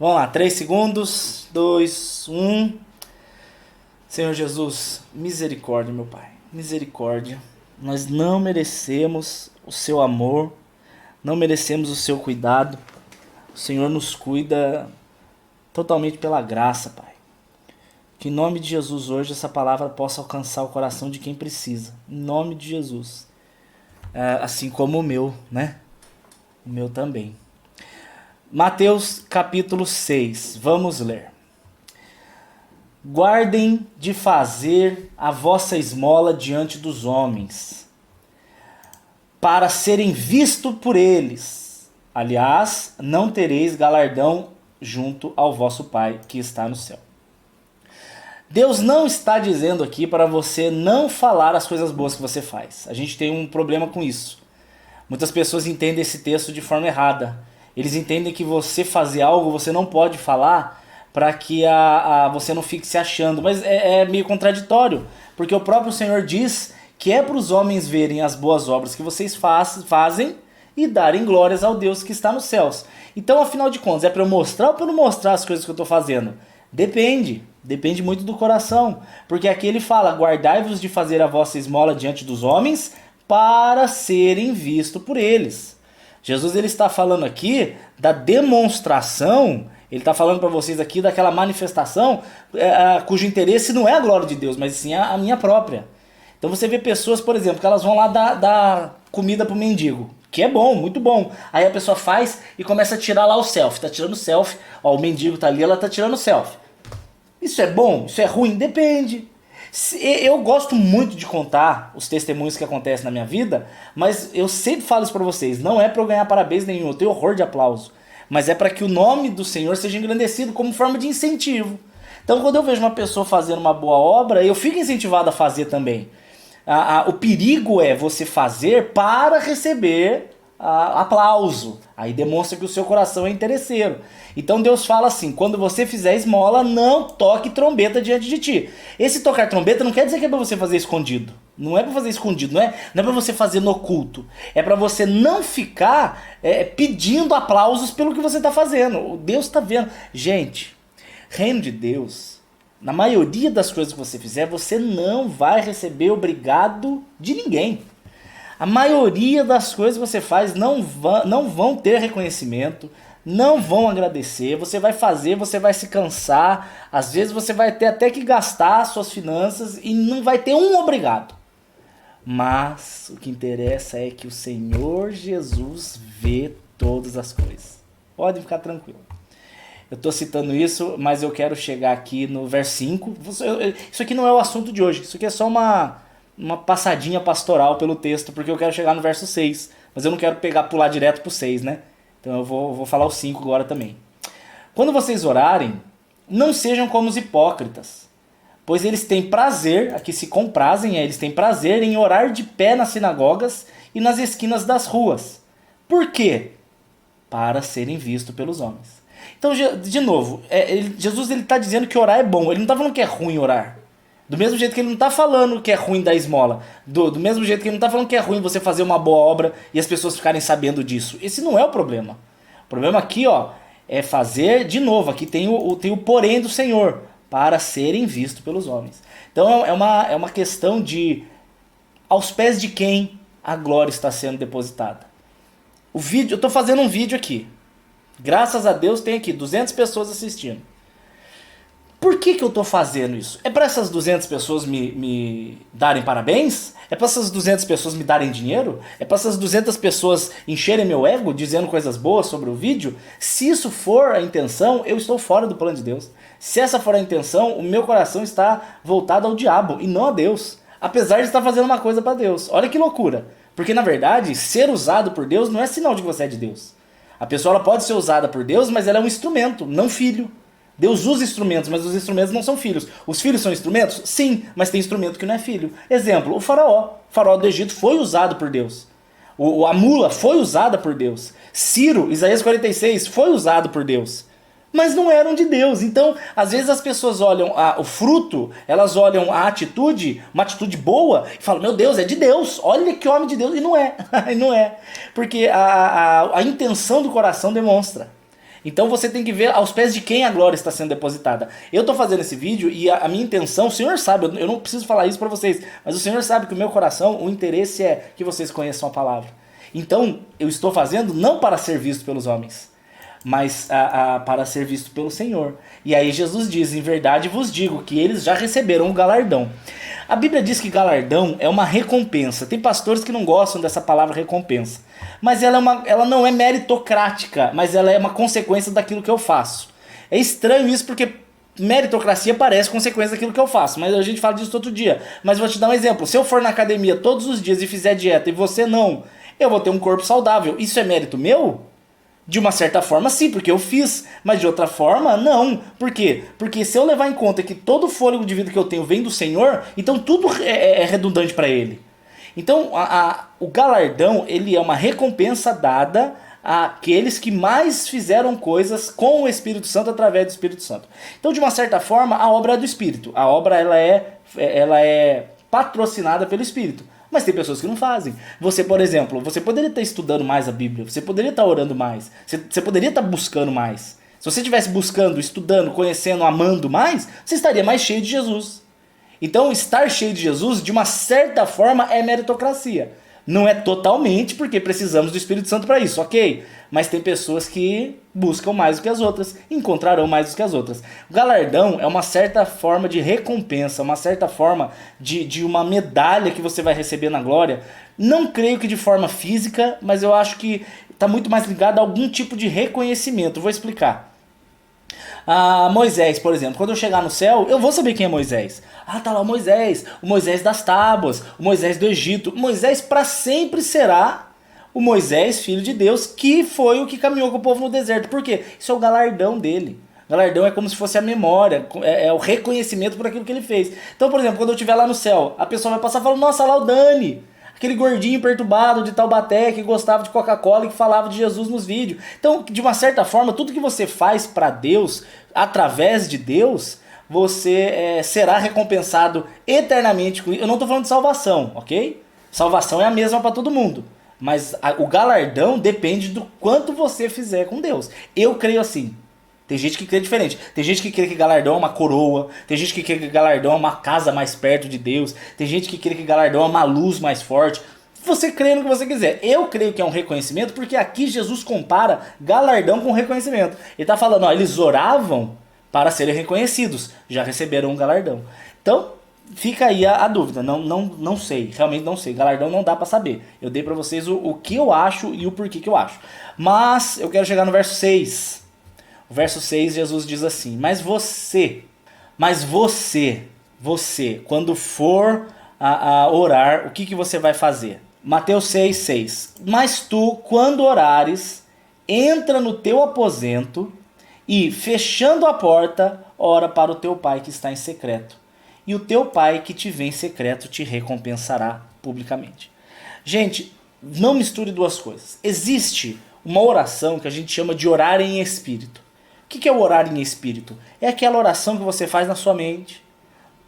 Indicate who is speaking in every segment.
Speaker 1: Vamos lá, 3 segundos, 2, 1. Senhor Jesus, misericórdia, meu Pai, misericórdia. Nós não merecemos o seu amor, não merecemos o seu cuidado. O Senhor nos cuida totalmente pela graça, Pai. Que em nome de Jesus hoje essa palavra possa alcançar o coração de quem precisa. Em nome de Jesus. Assim como o meu, né? O meu também. Mateus capítulo 6, vamos ler. Guardem de fazer a vossa esmola diante dos homens, para serem vistos por eles. Aliás, não tereis galardão junto ao vosso Pai que está no céu. Deus não está dizendo aqui para você não falar as coisas boas que você faz. A gente tem um problema com isso. Muitas pessoas entendem esse texto de forma errada. Eles entendem que você fazer algo, você não pode falar para que você não fique se achando. Mas é meio contraditório, porque o próprio Senhor diz que é para os homens verem as boas obras que vocês fazem e darem glórias ao Deus que está nos céus. Então, afinal de contas, é para eu mostrar ou para eu não mostrar as coisas que eu estou fazendo? Depende muito do coração. Porque aqui ele fala, guardai-vos de fazer a vossa esmola diante dos homens para serem vistos por eles. Jesus ele está falando aqui da demonstração, ele está falando para vocês aqui daquela manifestação cujo interesse não é a glória de Deus, mas sim a minha própria. Então você vê pessoas, por exemplo, que elas vão lá dar comida para o mendigo, que é bom, muito bom. Aí a pessoa faz e começa a tirar lá o selfie, está tirando selfie, ó, o mendigo está ali, ela está tirando selfie. Isso é bom? Isso é ruim? Depende. Eu gosto muito de contar os testemunhos que acontecem na minha vida, mas eu sempre falo isso pra vocês, não é pra eu ganhar parabéns nenhum, eu tenho horror de aplauso, mas é para que o nome do Senhor seja engrandecido como forma de incentivo. Então quando eu vejo uma pessoa fazendo uma boa obra, eu fico incentivado a fazer também. O perigo é você fazer para receber aplauso. Aí demonstra que o seu coração é interesseiro. Então Deus fala assim, quando você fizer esmola, não toque trombeta diante de ti. Esse tocar trombeta não quer dizer que é para você fazer escondido. Não é para fazer escondido, não é para você fazer no oculto. É para você não ficar pedindo aplausos pelo que você está fazendo. Deus está vendo. Gente, reino de Deus, na maioria das coisas que você fizer, você não vai receber obrigado de ninguém. A maioria das coisas que você faz não vão ter reconhecimento, não vão agradecer, você vai fazer, você vai se cansar, às vezes você vai ter até que gastar suas finanças e não vai ter um obrigado. Mas o que interessa é que o Senhor Jesus vê todas as coisas. Podem ficar tranquilo. Eu estou citando isso, mas eu quero chegar aqui no verso 5. Isso aqui não é o assunto de hoje, isso aqui é só uma passadinha pastoral pelo texto, porque eu quero chegar no verso 6, mas eu não quero pular direto pro 6, né? Então eu vou falar o 5 agora também. Quando vocês orarem, não sejam como os hipócritas, pois eles têm prazer, aqui se comprazem, eles têm prazer em orar de pé nas sinagogas e nas esquinas das ruas. Por quê? Para serem vistos pelos homens. Então, de novo, Jesus está dizendo que orar é bom, ele não está falando que é ruim orar. Do mesmo jeito que ele não está falando que é ruim dar esmola. Do mesmo jeito que ele não está falando que é ruim você fazer uma boa obra e as pessoas ficarem sabendo disso. Esse não é o problema. O problema aqui, é fazer, de novo, aqui tem o porém do Senhor, para serem vistos pelos homens. Então é uma questão de aos pés de quem a glória está sendo depositada. Eu estou fazendo um vídeo aqui. Graças a Deus tem aqui 200 pessoas assistindo. Por que eu estou fazendo isso? É para essas 200 pessoas me darem parabéns? É para essas 200 pessoas me darem dinheiro? É para essas 200 pessoas encherem meu ego dizendo coisas boas sobre o vídeo? Se isso for a intenção, eu estou fora do plano de Deus. Se essa for a intenção, o meu coração está voltado ao diabo e não a Deus. Apesar de estar fazendo uma coisa para Deus. Olha que loucura. Porque na verdade, ser usado por Deus não é sinal de que você é de Deus. A pessoa ela pode ser usada por Deus, mas ela é um instrumento, não filho. Deus usa instrumentos, mas os instrumentos não são filhos. Os filhos são instrumentos? Sim, mas tem instrumento que não é filho. Exemplo, o faraó. O faraó do Egito foi usado por Deus. A mula foi usada por Deus. Ciro, Isaías 46, foi usado por Deus. Mas não eram de Deus. Então, às vezes as pessoas olham o fruto, elas olham a atitude, uma atitude boa, e falam, meu Deus, é de Deus. Olha que homem de Deus. E não é. E não é. Porque a intenção do coração demonstra. Então você tem que ver aos pés de quem a glória está sendo depositada. Eu estou fazendo esse vídeo e a minha intenção, o Senhor sabe, eu não preciso falar isso para vocês, mas o Senhor sabe que o meu coração, o interesse é que vocês conheçam a palavra. Então eu estou fazendo não para ser visto pelos homens, mas para ser visto pelo Senhor. E aí Jesus diz, em verdade vos digo que eles já receberam o galardão. A Bíblia diz que galardão é uma recompensa. Tem pastores que não gostam dessa palavra recompensa. Mas ela não é meritocrática, mas ela é uma consequência daquilo que eu faço. É estranho isso porque meritocracia parece consequência daquilo que eu faço, mas a gente fala disso todo dia. Mas vou te dar um exemplo. Se eu for na academia todos os dias e fizer dieta e você não, eu vou ter um corpo saudável. Isso é mérito meu? De uma certa forma sim, porque eu fiz, mas de outra forma não. Por quê? Porque se eu levar em conta que todo o fôlego de vida que eu tenho vem do Senhor, então tudo é redundante para Ele. Então o galardão, ele é uma recompensa dada àqueles que mais fizeram coisas com o Espírito Santo através do Espírito Santo. Então de uma certa forma a obra é do Espírito, a obra ela é patrocinada pelo Espírito. Mas tem pessoas que não fazem. Você, por exemplo, você poderia estar estudando mais a Bíblia, você poderia estar orando mais, você poderia estar buscando mais. Se você estivesse buscando, estudando, conhecendo, amando mais, você estaria mais cheio de Jesus. Então, estar cheio de Jesus, de uma certa forma, é meritocracia. Não é totalmente, porque precisamos do Espírito Santo para isso, ok? Mas tem pessoas que buscam mais do que as outras, encontrarão mais do que as outras. O galardão é uma certa forma de recompensa, uma certa forma de uma medalha que você vai receber na glória. Não creio que de forma física, mas eu acho que está muito mais ligado a algum tipo de reconhecimento. Vou explicar. Moisés, por exemplo, quando eu chegar no céu, eu vou saber quem é Moisés. Tá lá o Moisés das tábuas, o Moisés do Egito. Moisés para sempre será o Moisés, filho de Deus, que foi o que caminhou com o povo no deserto. Por quê? Isso é o galardão dele. Galardão é como se fosse a memória, é o reconhecimento por aquilo que ele fez. Então, por exemplo, quando eu estiver lá no céu, a pessoa vai passar e fala, nossa, lá o Dani, aquele gordinho perturbado de Taubaté que gostava de Coca-Cola e que falava de Jesus nos vídeos. Então, de uma certa forma, tudo que você faz para Deus, através de Deus, você será recompensado eternamente. Eu não estou falando de salvação, ok? Salvação é a mesma para todo mundo. Mas o galardão depende do quanto você fizer com Deus. Eu creio assim. Tem gente que crê diferente. Tem gente que crê que galardão é uma coroa. Tem gente que crê que galardão é uma casa mais perto de Deus. Tem gente que crê que galardão é uma luz mais forte. Você crê no que você quiser. Eu creio que é um reconhecimento porque aqui Jesus compara galardão com reconhecimento. Ele está falando, eles oravam para serem reconhecidos. Já receberam um galardão. Então, fica aí a dúvida. Não sei. Realmente não sei. Galardão não dá para saber. Eu dei para vocês o que eu acho e o porquê que eu acho. Mas eu quero chegar no verso 6. O verso 6, Jesus diz assim, mas você, quando for a orar, o que você vai fazer? Mateus 6, mas tu, quando orares, entra no teu aposento e, fechando a porta, ora para o teu pai que está em secreto. E o teu pai que te vê em secreto te recompensará publicamente. Gente, não misture duas coisas. Existe uma oração que a gente chama de orar em espírito. O que é o orar em espírito? É aquela oração que você faz na sua mente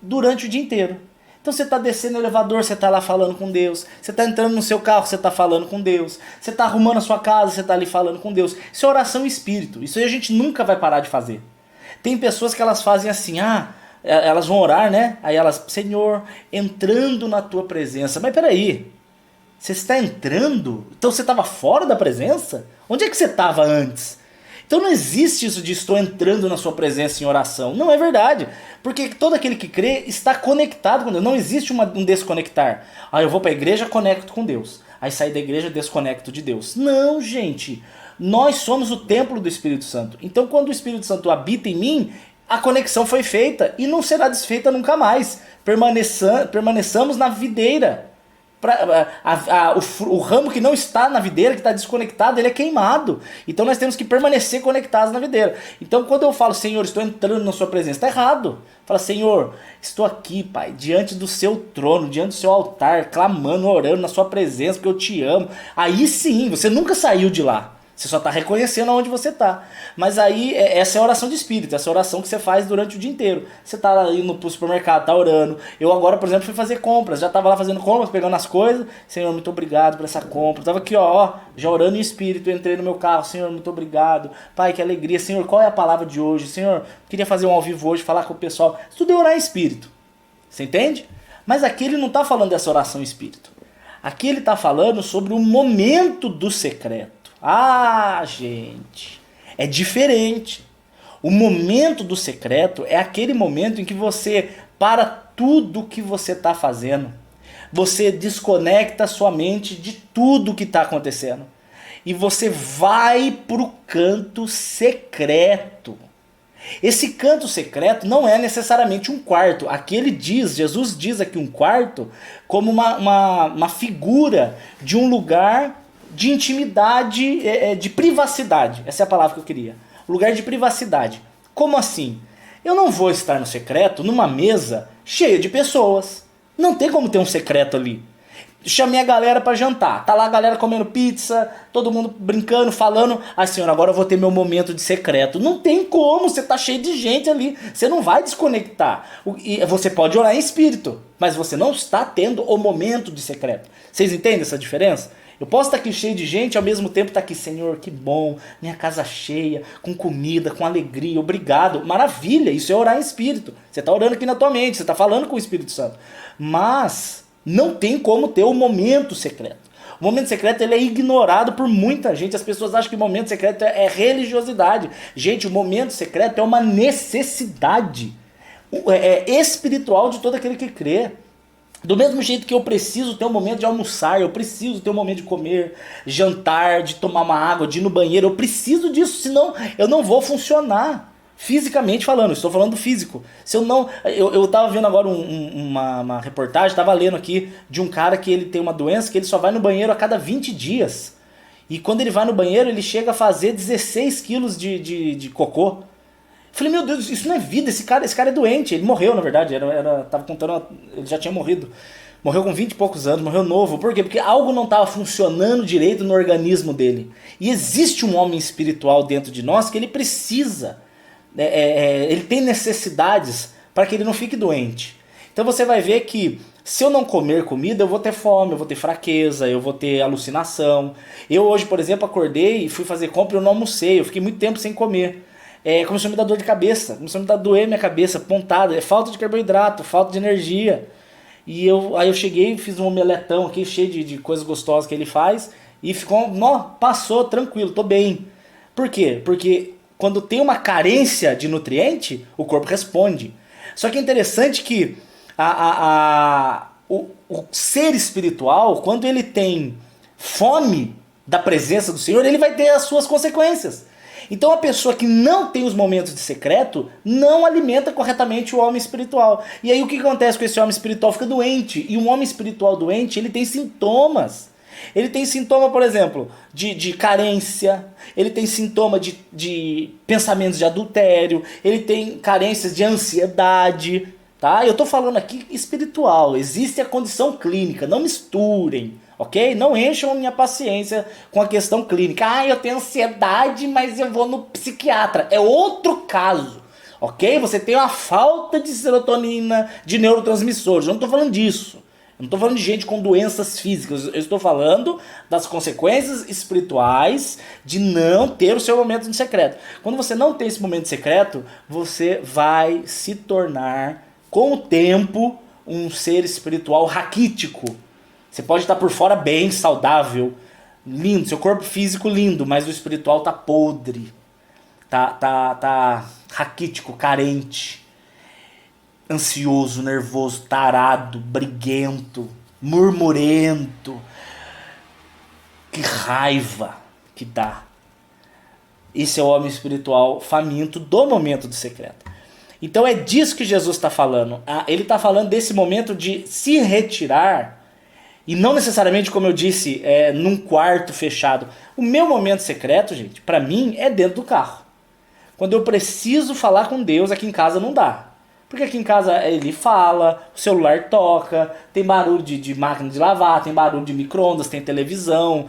Speaker 1: durante o dia inteiro. Então você está descendo no elevador, você está lá falando com Deus. Você está entrando no seu carro, você está falando com Deus. Você está arrumando a sua casa, você está ali falando com Deus. Isso é oração em espírito. Isso aí a gente nunca vai parar de fazer. Tem pessoas que elas fazem assim, elas vão orar, né? Aí elas, Senhor, entrando na tua presença. Mas peraí, você está entrando? Então você estava fora da presença? Onde é que você estava antes? Então não existe isso de estou entrando na sua presença em oração. Não é verdade. Porque todo aquele que crê está conectado com Deus. Não existe um desconectar. Eu vou para a igreja, conecto com Deus. Aí sair da igreja, desconecto de Deus. Não, gente. Nós somos o templo do Espírito Santo. Então quando o Espírito Santo habita em mim, a conexão foi feita e não será desfeita nunca mais. Permaneçamos na videira. O ramo que não está na videira, que está desconectado, ele é queimado. Então nós temos que permanecer conectados na videira. Então quando eu falo, Senhor, estou entrando na sua presença, está errado. Fala, Senhor, estou aqui, Pai, diante do seu trono, diante do seu altar, clamando, orando na sua presença, porque eu te amo. Aí sim, você nunca saiu de lá. Você só está reconhecendo onde você está. Mas aí, essa é a oração de espírito, essa oração que você faz durante o dia inteiro. Você está indo pro supermercado, tá orando. Eu agora, por exemplo, fui fazer compras. Já estava lá fazendo compras, pegando as coisas. Senhor, muito obrigado por essa compra. Estava aqui, ó, já orando em espírito. Entrei no meu carro. Senhor, muito obrigado. Pai, que alegria. Senhor, qual é a palavra de hoje? Senhor, queria fazer um ao vivo hoje, falar com o pessoal. Isso tudo é orar em espírito. Você entende? Mas aqui ele não está falando dessa oração em espírito. Aqui ele está falando sobre o momento do secreto. Ah, gente, é diferente. O momento do secreto é aquele momento em que você para tudo que você está fazendo. Você desconecta sua mente de tudo que está acontecendo. E você vai para o canto secreto. Esse canto secreto não é necessariamente um quarto. Aqui ele diz, Jesus diz aqui um quarto como uma figura de um lugar de intimidade, de privacidade. Essa é a palavra que eu queria. Lugar de privacidade. Como assim? Eu não vou estar no secreto numa mesa cheia de pessoas. Não tem como ter um secreto ali. Chamei a galera pra jantar. Tá lá a galera comendo pizza, todo mundo brincando, falando. Ah, senhor, agora eu vou ter meu momento de secreto. Não tem como, você tá cheio de gente ali. Você não vai desconectar. E você pode orar em espírito, mas você não está tendo o momento de secreto. Vocês entendem essa diferença? Eu posso estar aqui cheio de gente e ao mesmo tempo estar aqui, Senhor, que bom, minha casa cheia, com comida, com alegria, obrigado. Maravilha, isso é orar em espírito. Você está orando aqui na tua mente, você está falando com o Espírito Santo. Mas não tem como ter o momento secreto. O momento secreto ele é ignorado por muita gente. As pessoas acham que o momento secreto é religiosidade. Gente, o momento secreto é uma necessidade espiritual de todo aquele que crê. Do mesmo jeito que eu preciso ter um momento de almoçar, eu preciso ter um momento de comer, jantar, de tomar uma água, de ir no banheiro, eu preciso disso, senão eu não vou funcionar. Fisicamente falando, estou falando do físico. Se eu não, eu tava vendo agora uma reportagem, tava lendo aqui de um cara que ele tem uma doença que ele só vai no banheiro a cada 20 dias. E quando ele vai no banheiro, ele chega a fazer 16 quilos de cocô. Falei, meu Deus, isso não é vida, esse cara é doente. Ele morreu, na verdade, tava contando, ele já tinha morrido. Morreu com 20 e poucos anos, morreu novo. Por quê? Porque algo não estava funcionando direito no organismo dele. E existe um homem espiritual dentro de nós que ele precisa, ele tem necessidades para que ele não fique doente. Então você vai ver que se eu não comer comida, eu vou ter fome, eu vou ter fraqueza, eu vou ter alucinação. Eu hoje, por exemplo, acordei e fui fazer compra e eu não almocei, eu fiquei muito tempo sem comer. Começou a me dar dor de cabeça, começou a me dar doer minha cabeça, pontada, falta de carboidrato, falta de energia. E aí eu cheguei, fiz um omeletão aqui, cheio de coisas gostosas que ele faz, e passou tranquilo, tô bem. Por quê? Porque quando tem uma carência de nutriente, o corpo responde. Só que é interessante que o ser espiritual, quando ele tem fome da presença do Senhor, ele vai ter as suas consequências. Então a pessoa que não tem os momentos de secreto não alimenta corretamente o homem espiritual. E aí o que acontece com esse homem espiritual? Fica doente. E um homem espiritual doente, ele tem sintomas. Ele tem sintoma, por exemplo, de carência, ele tem sintoma de pensamentos de adultério, ele tem carências de ansiedade. Tá? Eu estou falando aqui espiritual, existe a condição clínica, não misturem. Ok? Não encham a minha paciência com a questão clínica. Ah, eu tenho ansiedade, mas eu vou no psiquiatra. É outro caso. Ok? Você tem uma falta de serotonina, de neurotransmissores. Eu não estou falando disso. Eu não estou falando de gente com doenças físicas. Eu estou falando das consequências espirituais de não ter o seu momento de secreto. Quando você não tem esse momento de secreto, você vai se tornar, com o tempo, um ser espiritual raquítico. Você pode estar por fora bem, saudável, lindo, seu corpo físico lindo, mas o espiritual tá podre, tá raquítico, carente, ansioso, nervoso, tarado, briguento, murmurento. Que raiva que dá. Esse é o homem espiritual faminto do momento do secreto. Então é disso que Jesus está falando. Ele está falando desse momento de se retirar. E não necessariamente, como eu disse, num quarto fechado. O meu momento secreto, gente, pra mim, é dentro do carro. Quando eu preciso falar com Deus, aqui em casa não dá. Porque aqui em casa ele fala, o celular toca, tem barulho de máquina de lavar, tem barulho de micro-ondas, tem televisão,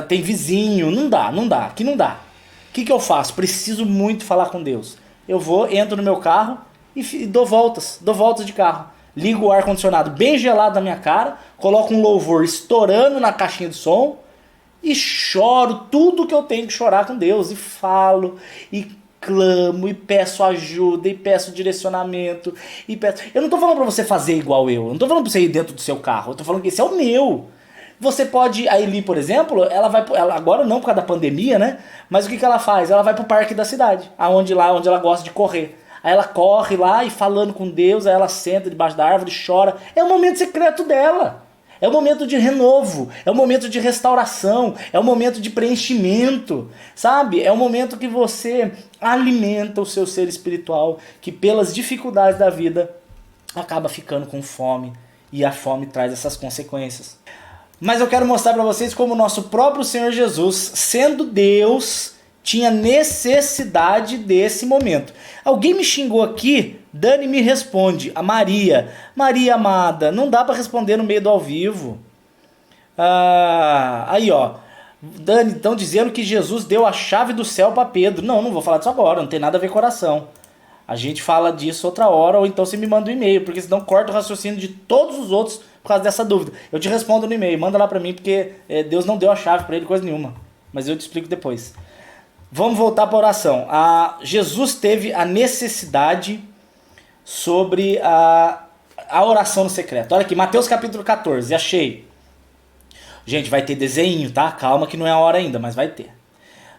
Speaker 1: tem vizinho, não dá, aqui não dá. O que eu faço? Preciso muito falar com Deus. Eu vou, entro no meu carro e dou voltas de carro. Ligo o ar-condicionado bem gelado na minha cara, coloco um louvor estourando na caixinha de som e choro tudo que eu tenho que chorar com Deus. E falo, e clamo, e peço ajuda, e peço direcionamento, e peço... Eu não tô falando pra você fazer igual eu não tô falando pra você ir dentro do seu carro, eu tô falando que esse é o meu. Você pode, a Eli, por exemplo, ela agora não por causa da pandemia, né? Mas o que ela faz? Ela vai pro parque da cidade, onde ela gosta de correr. Aí ela corre lá e falando com Deus, aí ela senta debaixo da árvore, chora. É o momento secreto dela. É o momento de renovo, é o momento de restauração, é o momento de preenchimento, sabe? É o momento que você alimenta o seu ser espiritual, que pelas dificuldades da vida acaba ficando com fome, e a fome traz essas consequências. Mas eu quero mostrar para vocês como o nosso próprio Senhor Jesus, sendo Deus, tinha necessidade desse momento. Alguém me xingou aqui? Dani me responde, a Maria. Maria amada, não dá para responder no meio do ao vivo. Aí ó, Dani, estão dizendo que Jesus deu a chave do céu para Pedro. Não vou falar disso agora, não tem nada a ver com oração. A gente fala disso outra hora, ou então você me manda um e-mail, porque senão corta o raciocínio de todos os outros por causa dessa dúvida. Eu te respondo no e-mail, manda lá para mim, porque Deus não deu a chave para ele, coisa nenhuma. Mas eu te explico depois. Vamos voltar para a oração. Jesus teve a necessidade sobre a oração no secreto. Olha aqui, Mateus capítulo 14, achei. Gente, vai ter desenho, tá? Calma que não é a hora ainda, mas vai ter.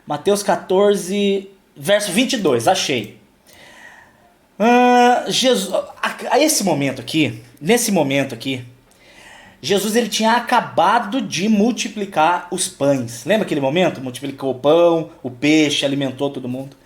Speaker 1: Mateus 14, verso 22, achei. Jesus, nesse momento aqui, Jesus ele tinha acabado de multiplicar os pães. Lembra aquele momento? Multiplicou o pão, o peixe, alimentou todo mundo.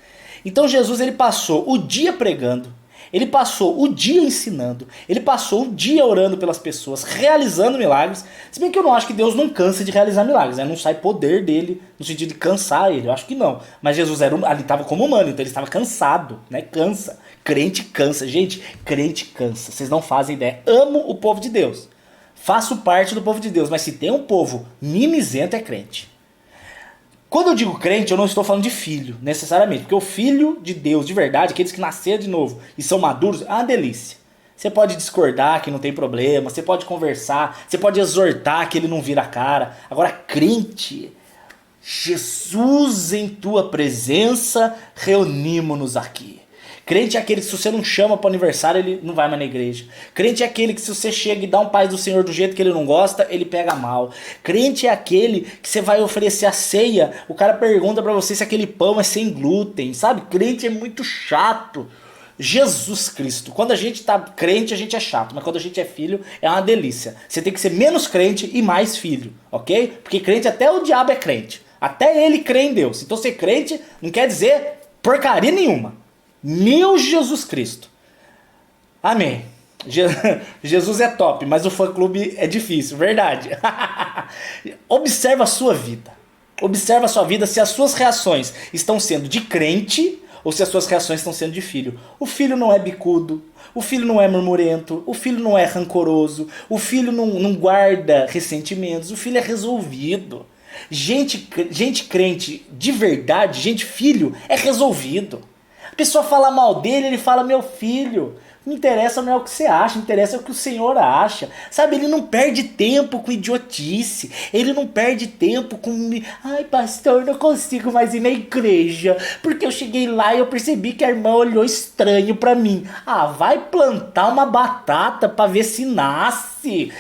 Speaker 1: Então Jesus ele passou o dia pregando, ele passou o dia ensinando, ele passou o dia orando pelas pessoas, realizando milagres. Se bem que eu não acho que Deus não cansa de realizar milagres, né? Não sai poder dele no sentido de cansar ele, eu acho que não. Mas Jesus ali estava como humano, então ele estava cansado, né? Cansa. Crente cansa. Gente, crente cansa. Vocês não fazem ideia. Amo o povo de Deus. Faço parte do povo de Deus, mas se tem um povo mimizento é crente. Quando eu digo crente, eu não estou falando de filho, necessariamente. Porque o filho de Deus, de verdade, aqueles que nasceram de novo e são maduros, é uma delícia. Você pode discordar que não tem problema, você pode conversar, você pode exortar que ele não vira a cara. Agora, crente, Jesus em tua presença, reunimos-nos aqui. Crente é aquele que se você não chama para o aniversário, ele não vai mais na igreja. Crente é aquele que se você chega e dá um Pai do Senhor do jeito que ele não gosta, ele pega mal. Crente é aquele que você vai oferecer a ceia, o cara pergunta para você se aquele pão é sem glúten, sabe? Crente é muito chato. Jesus Cristo. Quando a gente tá crente, a gente é chato, mas quando a gente é filho, é uma delícia. Você tem que ser menos crente e mais filho, ok? Porque crente, até o diabo é crente. Até ele crê em Deus. Então ser crente não quer dizer porcaria nenhuma. Meu Jesus Cristo. Amém. Jesus é top, mas o fã-clube é difícil, verdade. Observa a sua vida. Observa a sua vida se as suas reações estão sendo de crente ou se as suas reações estão sendo de filho. O filho não é bicudo, o filho não é murmurento, o filho não é rancoroso, o filho não guarda ressentimentos, o filho é resolvido. Gente crente de verdade, gente filho, é resolvido. A pessoa fala mal dele, ele fala, meu filho, não interessa não é o que você acha, interessa o que o Senhor acha. Sabe, ele não perde tempo com idiotice, ele não perde tempo com... Ai, pastor, não consigo mais ir na igreja, porque eu cheguei lá e eu percebi que a irmã olhou estranho pra mim. Ah, vai plantar uma batata pra ver se nasce.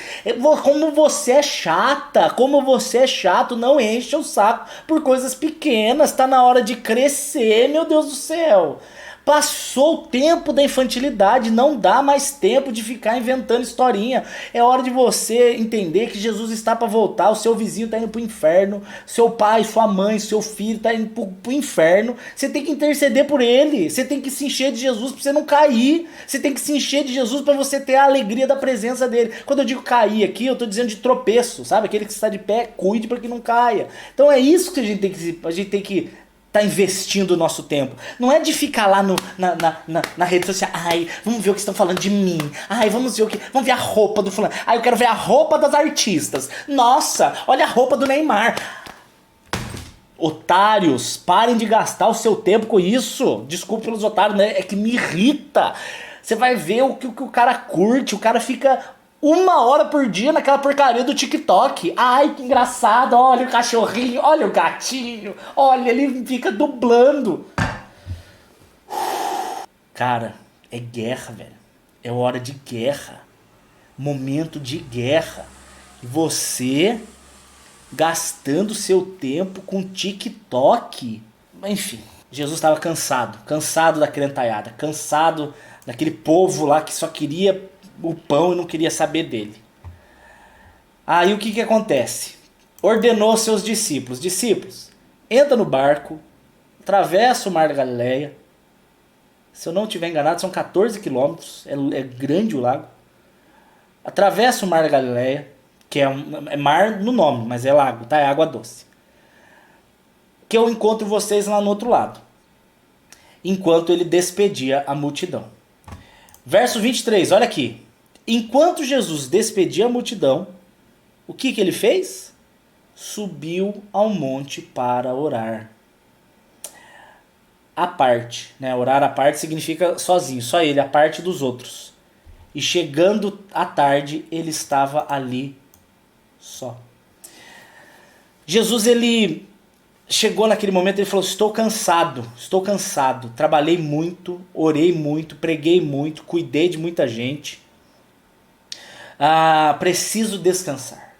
Speaker 1: Como você é chata, como você é chato, não encha o saco por coisas pequenas, tá na hora de crescer, meu Deus do céu. Passou o tempo da infantilidade, não dá mais tempo de ficar inventando historinha. É hora de você entender que Jesus está para voltar, o seu vizinho está indo para o inferno, seu pai, sua mãe, seu filho está indo para o inferno. Você tem que interceder por ele, você tem que se encher de Jesus para você não cair, você tem que se encher de Jesus para você ter a alegria da presença dele. Quando eu digo cair aqui, eu estou dizendo de tropeço, sabe? Aquele que está de pé, cuide para que não caia. Então é isso que a gente tem que tá investindo o nosso tempo? Não é de ficar lá na rede social. Ai, vamos ver o que estão falando de mim. Ai, vamos ver a roupa do fulano. Ai, eu quero ver a roupa das artistas. Nossa, olha a roupa do Neymar. Otários, parem de gastar o seu tempo com isso. Desculpe pelos otários, né? É que me irrita. Você vai ver o que o cara curte. O cara fica 1 hora por dia naquela porcaria do TikTok. Ai, que engraçado. Olha o cachorrinho, olha o gatinho. Olha, ele fica dublando. Cara, é guerra, velho. É hora de guerra. Momento de guerra. E você gastando seu tempo com TikTok. Enfim, Jesus estava cansado da crentaiada, cansado daquele povo lá que só queria o pão e não queria saber dele. Aí o que acontece? Ordenou seus discípulos: discípulos, entra no barco, atravessa o mar da Galileia. Se eu não estiver enganado, são 14 quilômetros, é grande o lago. Atravessa o mar da Galileia, que é mar no nome, mas é lago, tá? É água doce. Que eu encontro vocês lá no outro lado. Enquanto ele despedia a multidão. Verso 23, olha aqui. Enquanto Jesus despedia a multidão, o que ele fez? Subiu ao monte para orar. À parte, né? Orar à parte significa sozinho, só ele, à parte dos outros. E chegando à tarde, ele estava ali só. Jesus, ele chegou naquele momento, ele falou: estou cansado, trabalhei muito, orei muito, preguei muito, cuidei de muita gente, preciso descansar.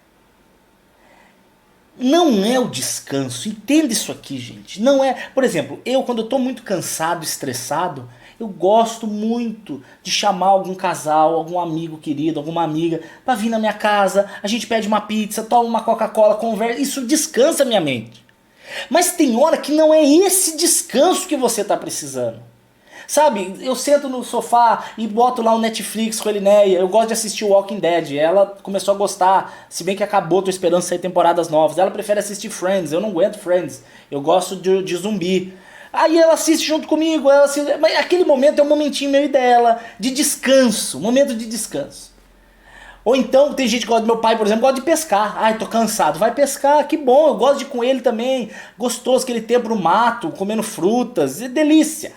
Speaker 1: Não é o descanso, entenda isso aqui, gente, não é, por exemplo, eu quando eu estou muito cansado, estressado, eu gosto muito de chamar algum casal, algum amigo querido, alguma amiga, para vir na minha casa, a gente pede uma pizza, toma uma Coca-Cola, conversa, isso descansa a minha mente. Mas tem hora que não é esse descanso que você está precisando. Sabe, eu sento no sofá e boto lá o Netflix com a Elinéia, eu gosto de assistir Walking Dead, ela começou a gostar, se bem que acabou, tô esperando sair temporadas novas, ela prefere assistir Friends, eu não aguento Friends, eu gosto de zumbi. Aí ela assiste junto comigo, mas aquele momento é um momentinho meu e dela, de descanso, momento de descanso. Ou então, tem gente que gosta do meu pai, por exemplo, gosta de pescar. Ai, tô cansado, vai pescar, que bom, eu gosto de ir com ele também. Gostoso, aquele tempo no mato, comendo frutas, é delícia.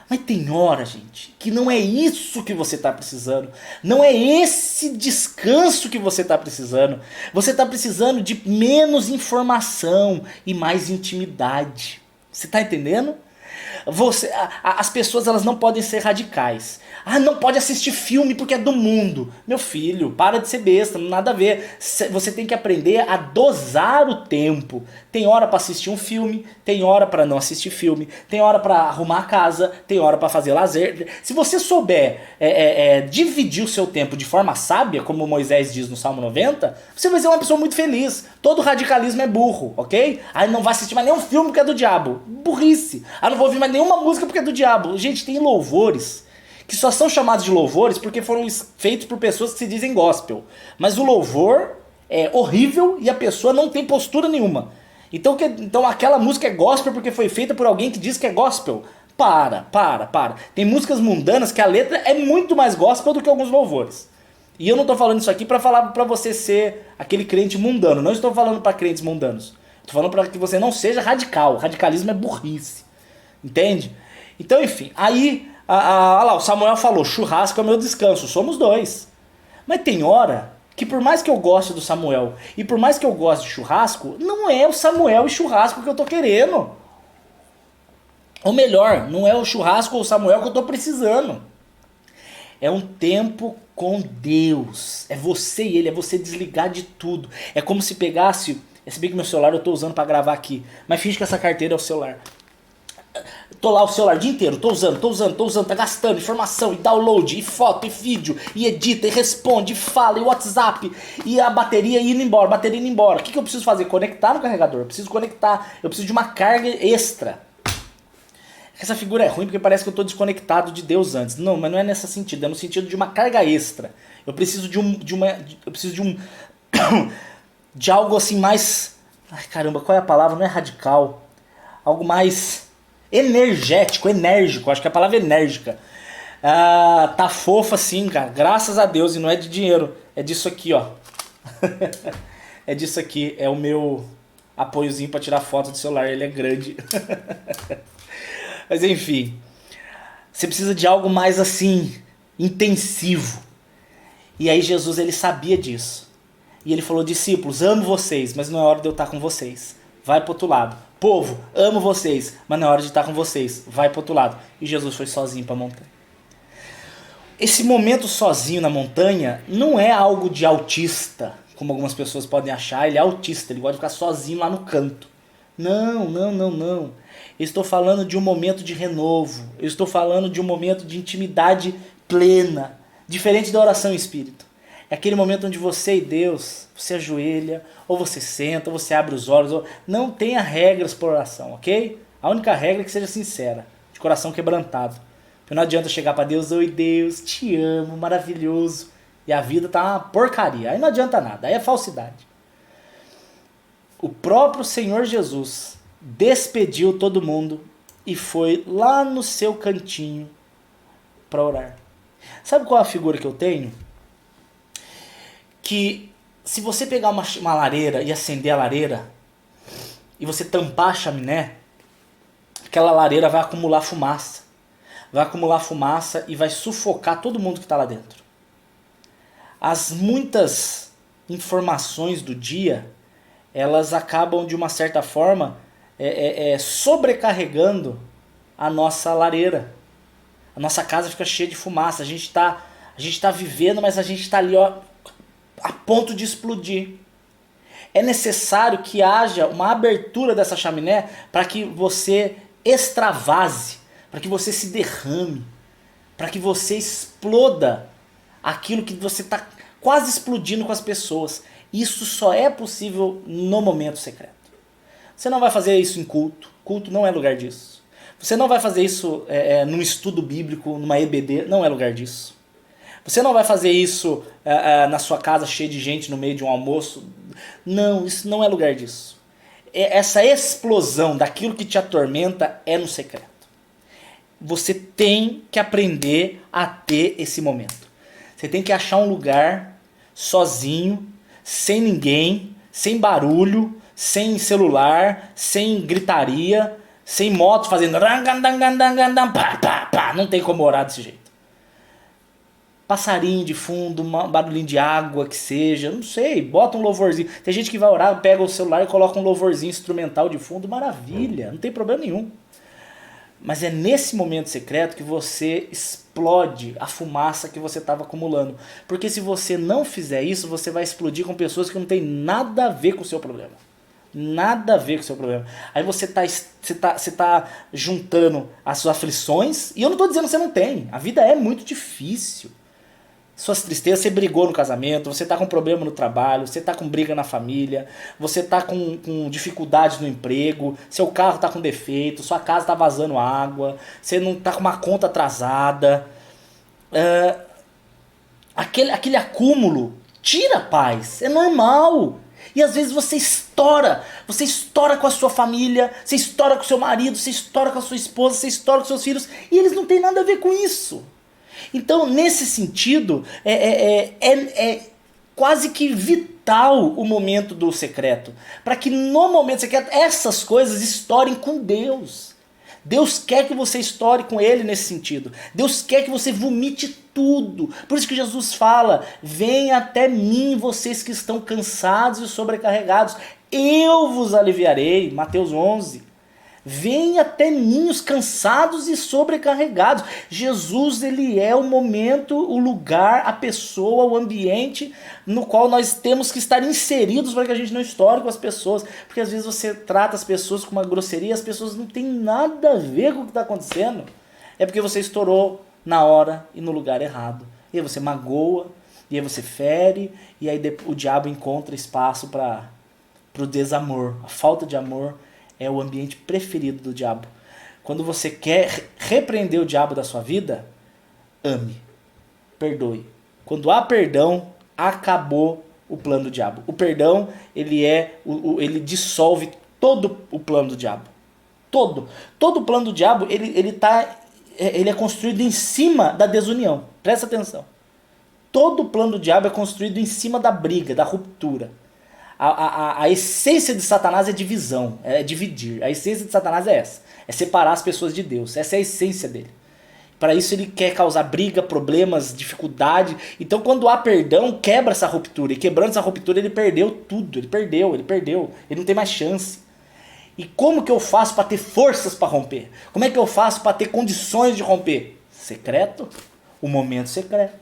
Speaker 1: Mas tem hora, gente, que não é isso que você está precisando. Não é esse descanso que você está precisando. Você está precisando de menos informação e mais intimidade. Você está entendendo? As pessoas, elas não podem ser radicais. Não pode assistir filme porque é do mundo. Meu filho, para de ser besta, não nada a ver. Você tem que aprender a dosar o tempo. Tem hora para assistir um filme, tem hora para não assistir filme, tem hora para arrumar a casa, tem hora para fazer lazer. Se você souber dividir o seu tempo de forma sábia, como Moisés diz no Salmo 90, você vai ser uma pessoa muito feliz. Todo radicalismo é burro, ok? Não vai assistir mais nenhum filme porque é do diabo. Burrice. Não vou ouvir mais nenhuma música porque é do diabo. Gente, tem louvores que só são chamados de louvores porque foram feitos por pessoas que se dizem gospel. Mas o louvor é horrível e a pessoa não tem postura nenhuma. Então aquela música é gospel porque foi feita por alguém que diz que é gospel. Para. Tem músicas mundanas que a letra é muito mais gospel do que alguns louvores. E eu não estou falando isso aqui para falar para você ser aquele crente mundano. Não estou falando para crentes mundanos. Estou falando para que você não seja radical. Radicalismo é burrice. Entende? Então, enfim, aí lá, o Samuel falou: churrasco é o meu descanso, somos dois. Mas tem hora que, por mais que eu goste do Samuel e por mais que eu goste de churrasco, não é o Samuel e churrasco que eu tô querendo. Ou melhor, não é o churrasco ou o Samuel que eu tô precisando. É um tempo com Deus. É você e ele, é você desligar de tudo. É como se pegasse, se bem que meu celular eu tô usando pra gravar aqui, mas finge que essa carteira é o celular. Tô lá o celular o dia inteiro, tô usando, tá gastando informação, e download, e foto, e vídeo, e edita, e responde, e fala, e WhatsApp, e a bateria indo embora, O que eu preciso fazer? Conectar no carregador, eu preciso de uma carga extra. Essa figura é ruim porque parece que eu tô desconectado de Deus antes. Não, mas não é nesse sentido, é no sentido de uma carga extra. Eu preciso de algo assim mais... Ai caramba, qual é a palavra? Não é radical. algo mais energético, enérgico, acho que a palavra é enérgica. Tá fofa assim, cara, graças a Deus, e não é de dinheiro, é disso aqui, ó. É disso aqui, é o meu apoiozinho para tirar foto do celular, ele é grande. Mas enfim, você precisa de algo mais assim, intensivo. E aí Jesus, ele sabia disso. E ele falou: discípulos, amo vocês, mas não é hora de eu estar com vocês. Vai pro outro lado. Povo, amo vocês, mas não é hora de estar com vocês. Vai pro outro lado. E Jesus foi sozinho para a montanha. Esse momento sozinho na montanha não é algo de autista, como algumas pessoas podem achar. Ele é autista, ele gosta de ficar sozinho lá no canto. Não, não, não, não. Eu estou falando de um momento de renovo. Eu estou falando de um momento de intimidade plena, diferente da oração em espírito. É aquele momento onde você e Deus, você ajoelha, ou você senta, ou você abre os olhos. Ou... Não tenha regras por oração, ok? A única regra é que seja sincera, de coração quebrantado. Porque não adianta chegar para Deus: oi Deus, te amo, maravilhoso. E a vida tá uma porcaria. Aí não adianta nada, aí é falsidade. O próprio Senhor Jesus despediu todo mundo e foi lá no seu cantinho para orar. Sabe qual é a figura que eu tenho? Que se você pegar uma lareira e acender a lareira e você tampar a chaminé, aquela lareira vai acumular fumaça. Vai acumular fumaça e vai sufocar todo mundo que está lá dentro. As muitas informações do dia, elas acabam de uma certa forma sobrecarregando a nossa lareira. A nossa casa fica cheia de fumaça. A gente tá vivendo, mas a gente está ali, ó, a ponto de explodir. É necessário que haja uma abertura dessa chaminé para que você extravase, para que você se derrame, para que você exploda aquilo que você está quase explodindo com as pessoas. Isso só é possível no momento secreto. Você não vai fazer isso em culto. Culto não é lugar disso. Você não vai fazer isso num estudo bíblico, numa EBD, não é lugar disso. Você não vai fazer isso na sua casa cheia de gente no meio de um almoço. Não, isso não é lugar disso. Essa explosão daquilo que te atormenta é no secreto. Você tem que aprender a ter esse momento. Você tem que achar um lugar sozinho, sem ninguém, sem barulho, sem celular, sem gritaria, sem moto fazendo... Não tem como orar desse jeito. Passarinho de fundo, um barulhinho de água que seja, não sei, bota um louvorzinho. Tem gente que vai orar, pega o celular e coloca um louvorzinho instrumental de fundo, maravilha, não tem problema nenhum. Mas é nesse momento secreto que você explode a fumaça que você estava acumulando. Porque se você não fizer isso, você vai explodir com pessoas que não tem nada a ver com o seu problema. Nada a ver com o seu problema. Aí você tá juntando as suas aflições, e eu não estou dizendo que você não tem. A vida é muito difícil. Suas tristezas, você brigou no casamento, você tá com problema no trabalho, você tá com briga na família, você tá com dificuldades no emprego, seu carro tá com defeito, sua casa tá vazando água, você não tá com uma conta atrasada. Aquele acúmulo tira a paz, é normal. E às vezes você estoura com a sua família, você estoura com o seu marido, você estoura com a sua esposa, você estoura com seus filhos, e eles não têm nada a ver com isso. Então, nesse sentido, é quase que vital o momento do secreto. Para que no momento secreto essas coisas estourem com Deus. Deus quer que você estoure com Ele nesse sentido. Deus quer que você vomite tudo. Por isso que Jesus fala: venha até mim vocês que estão cansados e sobrecarregados. Eu vos aliviarei. Mateus 11. Venha até mim os cansados e sobrecarregados. Jesus, ele é o momento, o lugar, a pessoa, o ambiente no qual nós temos que estar inseridos para que a gente não estoure com as pessoas. Porque às vezes você trata as pessoas com uma grosseria e as pessoas não têm nada a ver com o que está acontecendo. É porque você estourou na hora e no lugar errado. E aí você magoa, e aí você fere, e aí o diabo encontra espaço para o desamor, a falta de amor. É o ambiente preferido do diabo. Quando você quer repreender o diabo da sua vida, ame, perdoe. Quando há perdão, acabou o plano do diabo. O perdão, ele dissolve todo o plano do diabo. Todo o plano do diabo, ele é construído em cima da desunião. Presta atenção. Todo o plano do diabo é construído em cima da briga, da ruptura. A essência de Satanás é divisão, é dividir. A essência de Satanás é essa. É separar as pessoas de Deus. Essa é a essência dele. Para isso ele quer causar briga, problemas, dificuldade. Então quando há perdão, quebra essa ruptura. E quebrando essa ruptura ele perdeu tudo. Ele perdeu. Ele não tem mais chance. E como que eu faço para ter forças para romper? Como é que eu faço para ter condições de romper? Secreto. O momento secreto.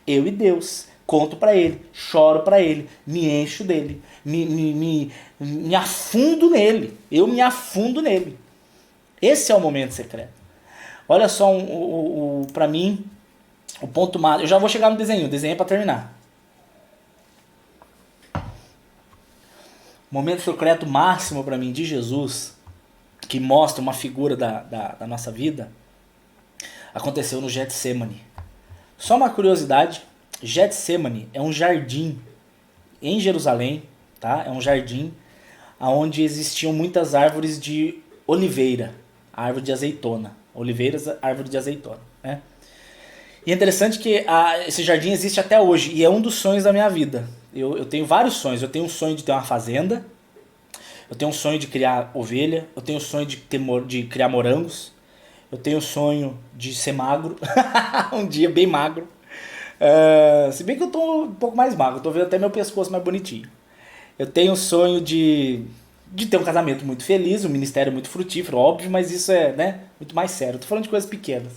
Speaker 1: Eu e Deus. Conto para ele. Choro para ele. Me encho dele. Me afundo nele. Eu me afundo nele. Esse é o momento secreto. Olha só, pra mim, o ponto máximo. Eu já vou chegar no desenho. O desenho é pra terminar. O momento secreto máximo pra mim de Jesus, que mostra uma figura da nossa vida, aconteceu no Getsemane. Só uma curiosidade. Getsemane é um jardim em Jerusalém, tá? É um jardim onde existiam muitas árvores de oliveira, árvore de azeitona. Oliveiras, árvore de azeitona, né? E é interessante que esse jardim existe até hoje e é um dos sonhos da minha vida. Eu tenho vários sonhos. Eu tenho um sonho de ter uma fazenda, eu tenho um sonho de criar ovelha, eu tenho um sonho de criar morangos, eu tenho um sonho de ser magro, um dia bem magro. Se bem que eu tô um pouco mais magro, eu tô vendo até meu pescoço mais bonitinho. Eu tenho um sonho de ter um casamento muito feliz, um ministério muito frutífero, óbvio, mas isso é, né, muito mais sério. Eu tô falando de coisas pequenas.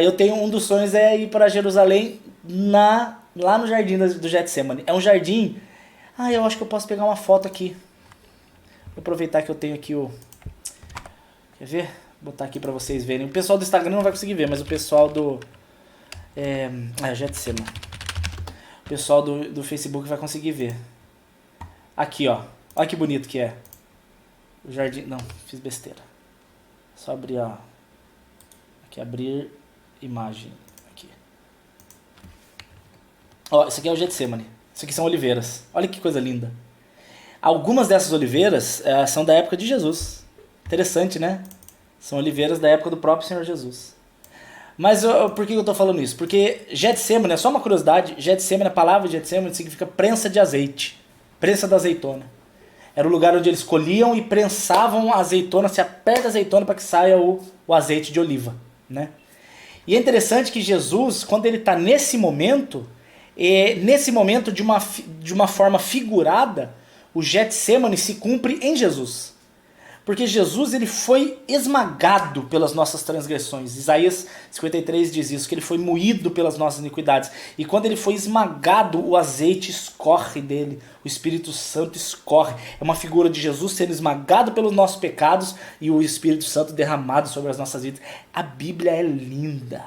Speaker 1: Eu tenho um dos sonhos é ir para Jerusalém lá no jardim do Getsemane. É um jardim. Eu acho que eu posso pegar uma foto aqui. Vou aproveitar que eu tenho aqui o. Quer ver? Vou botar aqui para vocês verem. O pessoal do Instagram não vai conseguir ver, mas o pessoal do. Getsemane. O pessoal do Facebook vai conseguir ver. Aqui, ó. Olha que bonito que é. O jardim... Não, fiz besteira. Só abrir, ó. Aqui, abrir imagem. Aqui. Ó, isso aqui é o Getsemane. Isso aqui são oliveiras. Olha que coisa linda. Algumas dessas oliveiras são da época de Jesus. Interessante, né? São oliveiras da época do próprio Senhor Jesus. Mas por que eu tô falando isso? Porque Getsemane, é só uma curiosidade, Getsemane, a palavra Getsemane significa prensa de azeite. Prensa da azeitona. Era o lugar onde eles colhiam e prensavam a azeitona, se aperta a azeitona para que saia o azeite de oliva, né? E é interessante que Jesus, quando ele está nesse momento de uma forma figurada, o Getsemane se cumpre em Jesus. Porque Jesus ele foi esmagado pelas nossas transgressões. Isaías 53 diz isso, que ele foi moído pelas nossas iniquidades. E quando ele foi esmagado, o azeite escorre dele, o Espírito Santo escorre. É uma figura de Jesus sendo esmagado pelos nossos pecados e o Espírito Santo derramado sobre as nossas vidas. A Bíblia é linda.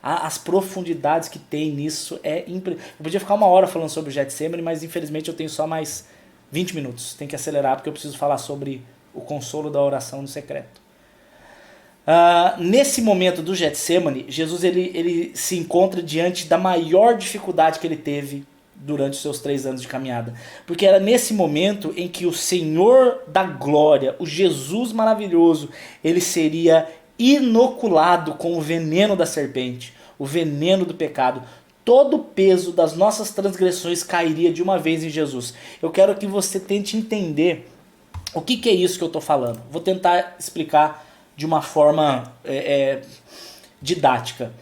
Speaker 1: As profundidades que tem nisso é impressionante. Eu podia ficar uma hora falando sobre o Getsemane, mas infelizmente eu tenho só mais 20 minutos. Tem que acelerar porque eu preciso falar sobre o consolo da oração no secreto. Nesse momento do Getsemane, Jesus ele se encontra diante da maior dificuldade que ele teve durante os seus 3 anos de caminhada. Porque era nesse momento em que o Senhor da glória, o Jesus maravilhoso, ele seria inoculado com o veneno da serpente, o veneno do pecado. Todo o peso das nossas transgressões cairia de uma vez em Jesus. Eu quero que você tente entender o que é isso que eu estou falando. Vou tentar explicar de uma forma didática.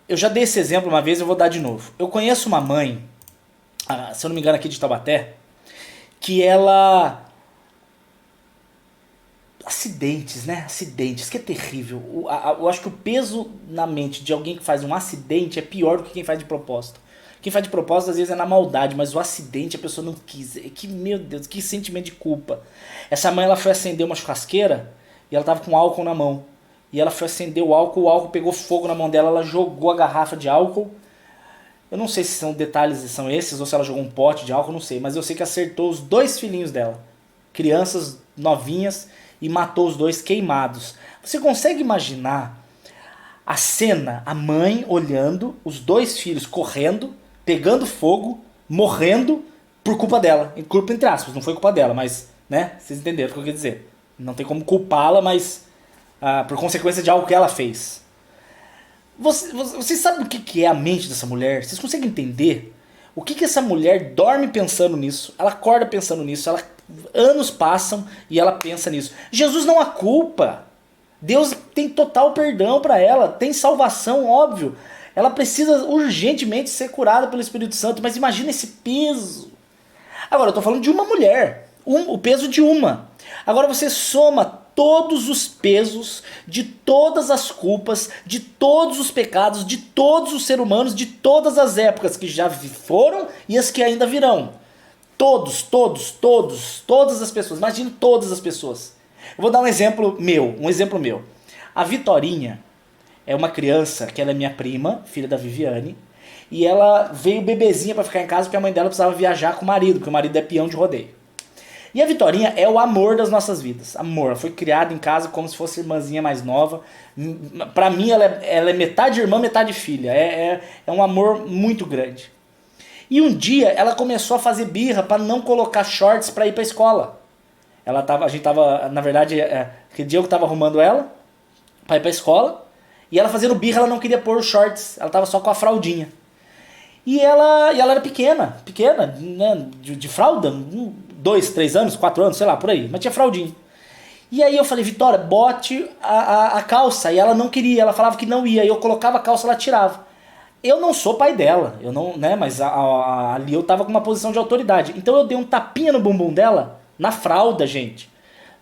Speaker 1: Eu já dei esse exemplo uma vez, eu vou dar de novo. Eu conheço uma mãe, se eu não me engano aqui de Taubaté, que ela... Acidentes, né? Acidentes, que é terrível. Eu acho que o peso na mente de alguém que faz um acidente é pior do que quem faz de propósito. Quem faz de propósito às vezes é na maldade, mas o acidente a pessoa não quis. Meu Deus, que sentimento de culpa. Essa mãe ela foi acender uma churrasqueira e ela tava com álcool na mão. E ela foi acender o álcool pegou fogo na mão dela, ela jogou a garrafa de álcool. Eu não sei se são detalhes são esses ou se ela jogou um pote de álcool, não sei. Mas eu sei que acertou os 2 filhinhos dela. Crianças novinhas e matou os 2 queimados. Você consegue imaginar a cena, a mãe olhando, os 2 filhos correndo, pegando fogo, morrendo por culpa dela. Culpa entre aspas, não foi culpa dela, mas, né, vocês entenderam o que eu quero dizer. Não tem como culpá-la, mas por consequência de algo que ela fez. Vocês sabem o que é a mente dessa mulher? Vocês conseguem entender? O que essa mulher dorme pensando nisso? Ela acorda pensando nisso, anos passam e ela pensa nisso. Jesus não a culpa. Deus tem total perdão para ela, tem salvação, óbvio. Ela precisa urgentemente ser curada pelo Espírito Santo, mas imagina esse peso. Agora, eu tô falando de uma mulher, o peso de uma. Agora você soma todos os pesos de todas as culpas, de todos os pecados, de todos os seres humanos, de todas as épocas que já foram e as que ainda virão. Todas as pessoas. Imagine todas as pessoas. Eu vou dar um exemplo meu. A Vitorinha é uma criança que ela é minha prima, filha da Viviane, e ela veio bebezinha pra ficar em casa porque a mãe dela precisava viajar com o marido, porque o marido é peão de rodeio. E a Vitorinha é o amor das nossas vidas. Amor, ela foi criada em casa como se fosse irmãzinha mais nova. Pra mim ela é metade irmã, metade filha. É um amor muito grande. E um dia ela começou a fazer birra pra não colocar shorts pra ir pra escola. A gente tava, na verdade, aquele dia eu tava arrumando ela pra ir pra escola. E ela fazendo birra, ela não queria pôr os shorts. Ela tava só com a fraldinha. E ela era pequena, né, de fralda, 2, 3 anos, 4 anos, sei lá, por aí, mas tinha fraldinha. E aí eu falei, Vitória, bote a calça, e ela não queria, ela falava que não ia, e eu colocava a calça, ela tirava. Eu não sou pai dela, eu não, né, mas ali eu tava com uma posição de autoridade, então eu dei um tapinha no bumbum dela, na fralda, gente.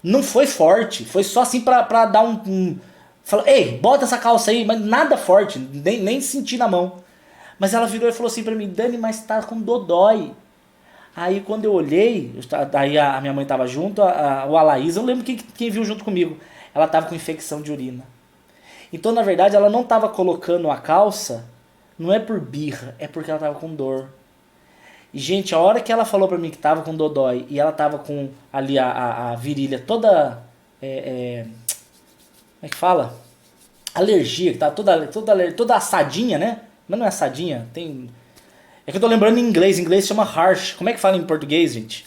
Speaker 1: Não foi forte, foi só assim pra dar falou, ei, bota essa calça aí, mas nada forte, nem senti na mão. Mas ela virou e falou assim pra mim, Dani, mas tá com dodói. Aí quando eu olhei, aí a minha mãe tava junto, o Alaísa, eu não lembro quem viu junto comigo. Ela tava com infecção de urina. Então na verdade ela não tava colocando a calça, não é por birra, é porque ela tava com dor. E gente, a hora que ela falou pra mim que tava com dodói, e ela tava com ali a virilha toda, como é que fala? Alergia, que tava toda assadinha, né? Mas não é assadinha, tem... É que eu tô lembrando em inglês chama harsh. Como é que fala em português, gente?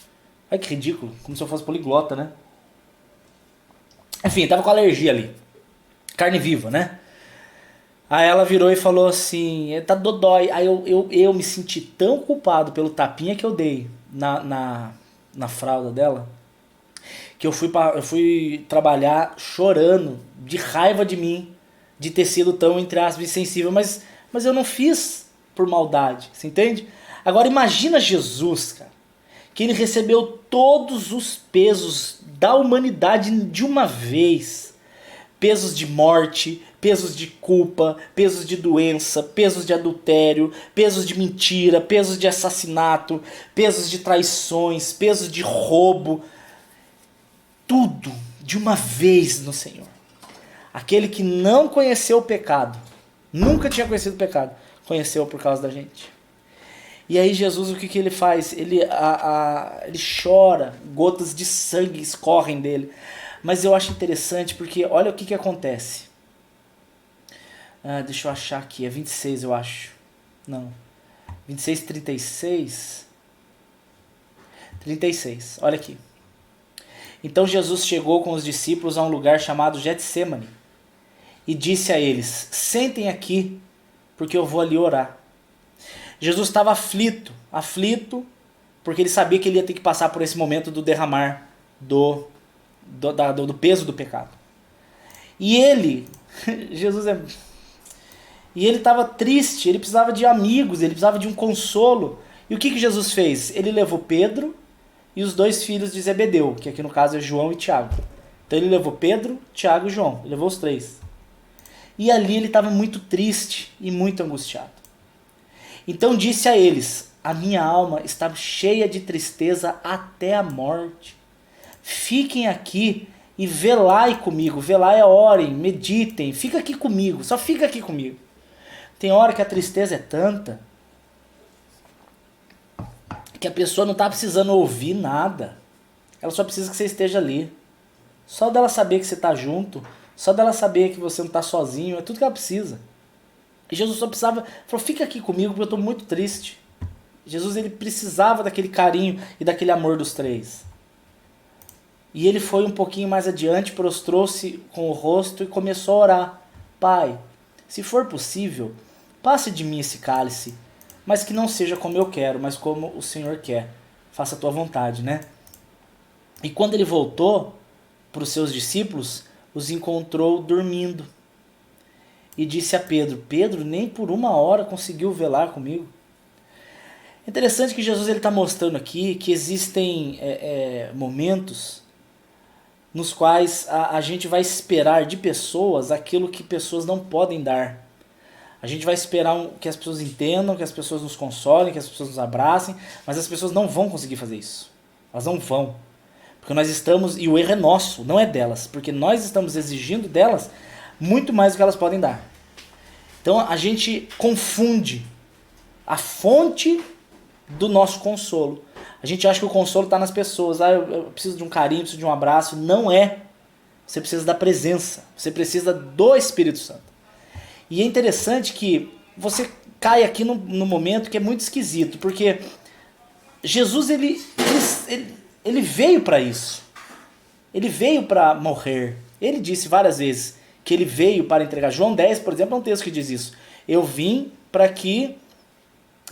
Speaker 1: Ai que ridículo, como se eu fosse poliglota, né? Enfim, tava com alergia ali. Carne viva, né? Aí ela virou e falou assim, tá dodói. Aí eu me senti tão culpado pelo tapinha que eu dei na fralda dela, que eu fui trabalhar chorando, de raiva de mim, de ter sido tão, entre aspas, insensível. Mas eu não fiz por maldade, você entende? Agora imagina Jesus, cara, que ele recebeu todos os pesos da humanidade de uma vez. Pesos de morte, pesos de culpa, pesos de doença, pesos de adultério, pesos de mentira, pesos de assassinato, pesos de traições, pesos de roubo. Tudo de uma vez no Senhor. Aquele que não conheceu o pecado, nunca tinha conhecido o pecado, conheceu por causa da gente. E aí Jesus, o que ele faz? Ele chora, gotas de sangue escorrem dele. Mas eu acho interessante porque olha o que acontece. Deixa eu achar aqui, é 26 eu acho. Não, 26, 36. 36, olha aqui. Então Jesus chegou com os discípulos a um lugar chamado Getsêmani e disse a eles, sentem aqui, porque eu vou ali orar. Jesus estava aflito, porque ele sabia que ele ia ter que passar por esse momento do derramar do peso do pecado. E ele, e ele estava triste, ele precisava de amigos, ele precisava de um consolo. E o que Jesus fez? Ele levou Pedro e os 2 filhos de Zebedeu, que aqui no caso é João e Tiago. Então ele levou Pedro, Tiago e João, ele levou os 3. E ali ele estava muito triste e muito angustiado. Então disse a eles, a minha alma está cheia de tristeza até a morte. Fiquem aqui e velai comigo, velai, orem, meditem, fica aqui comigo, só fica aqui comigo. Tem hora que a tristeza é tanta que a pessoa não está precisando ouvir nada, ela só precisa que você esteja ali. Só dela saber que você está junto, só dela saber que você não está sozinho, é tudo que ela precisa. E Jesus só precisava, falou, fica aqui comigo porque eu estou muito triste. Jesus ele precisava daquele carinho e daquele amor dos 3. E ele foi um pouquinho mais adiante, prostrou-se com o rosto e começou a orar. Pai, se for possível, passe de mim esse cálice, mas que não seja como eu quero, mas como o Senhor quer. Faça a tua vontade, né? E quando ele voltou para os seus discípulos, os encontrou dormindo. E disse a Pedro, Pedro nem por uma hora conseguiu velar comigo. É interessante que Jesus está mostrando aqui que existem momentos nos quais a gente vai esperar de pessoas aquilo que pessoas não podem dar. A gente vai esperar que as pessoas entendam, que as pessoas nos consolem, que as pessoas nos abracem, mas as pessoas não vão conseguir fazer isso. Elas não vão. Porque nós estamos, e o erro é nosso, não é delas, porque nós estamos exigindo delas muito mais do que elas podem dar. Então a gente confunde a fonte do nosso consolo. A gente acha que o consolo está nas pessoas. Eu preciso de um carinho, preciso de um abraço. Não é. Você precisa da presença. Você precisa do Espírito Santo. E é interessante que você cai aqui no momento que é muito esquisito, porque Jesus ele veio para isso. Ele veio para morrer. Ele disse várias vezes que ele veio para entregar. João 10, por exemplo, é um texto que diz isso. Eu vim para que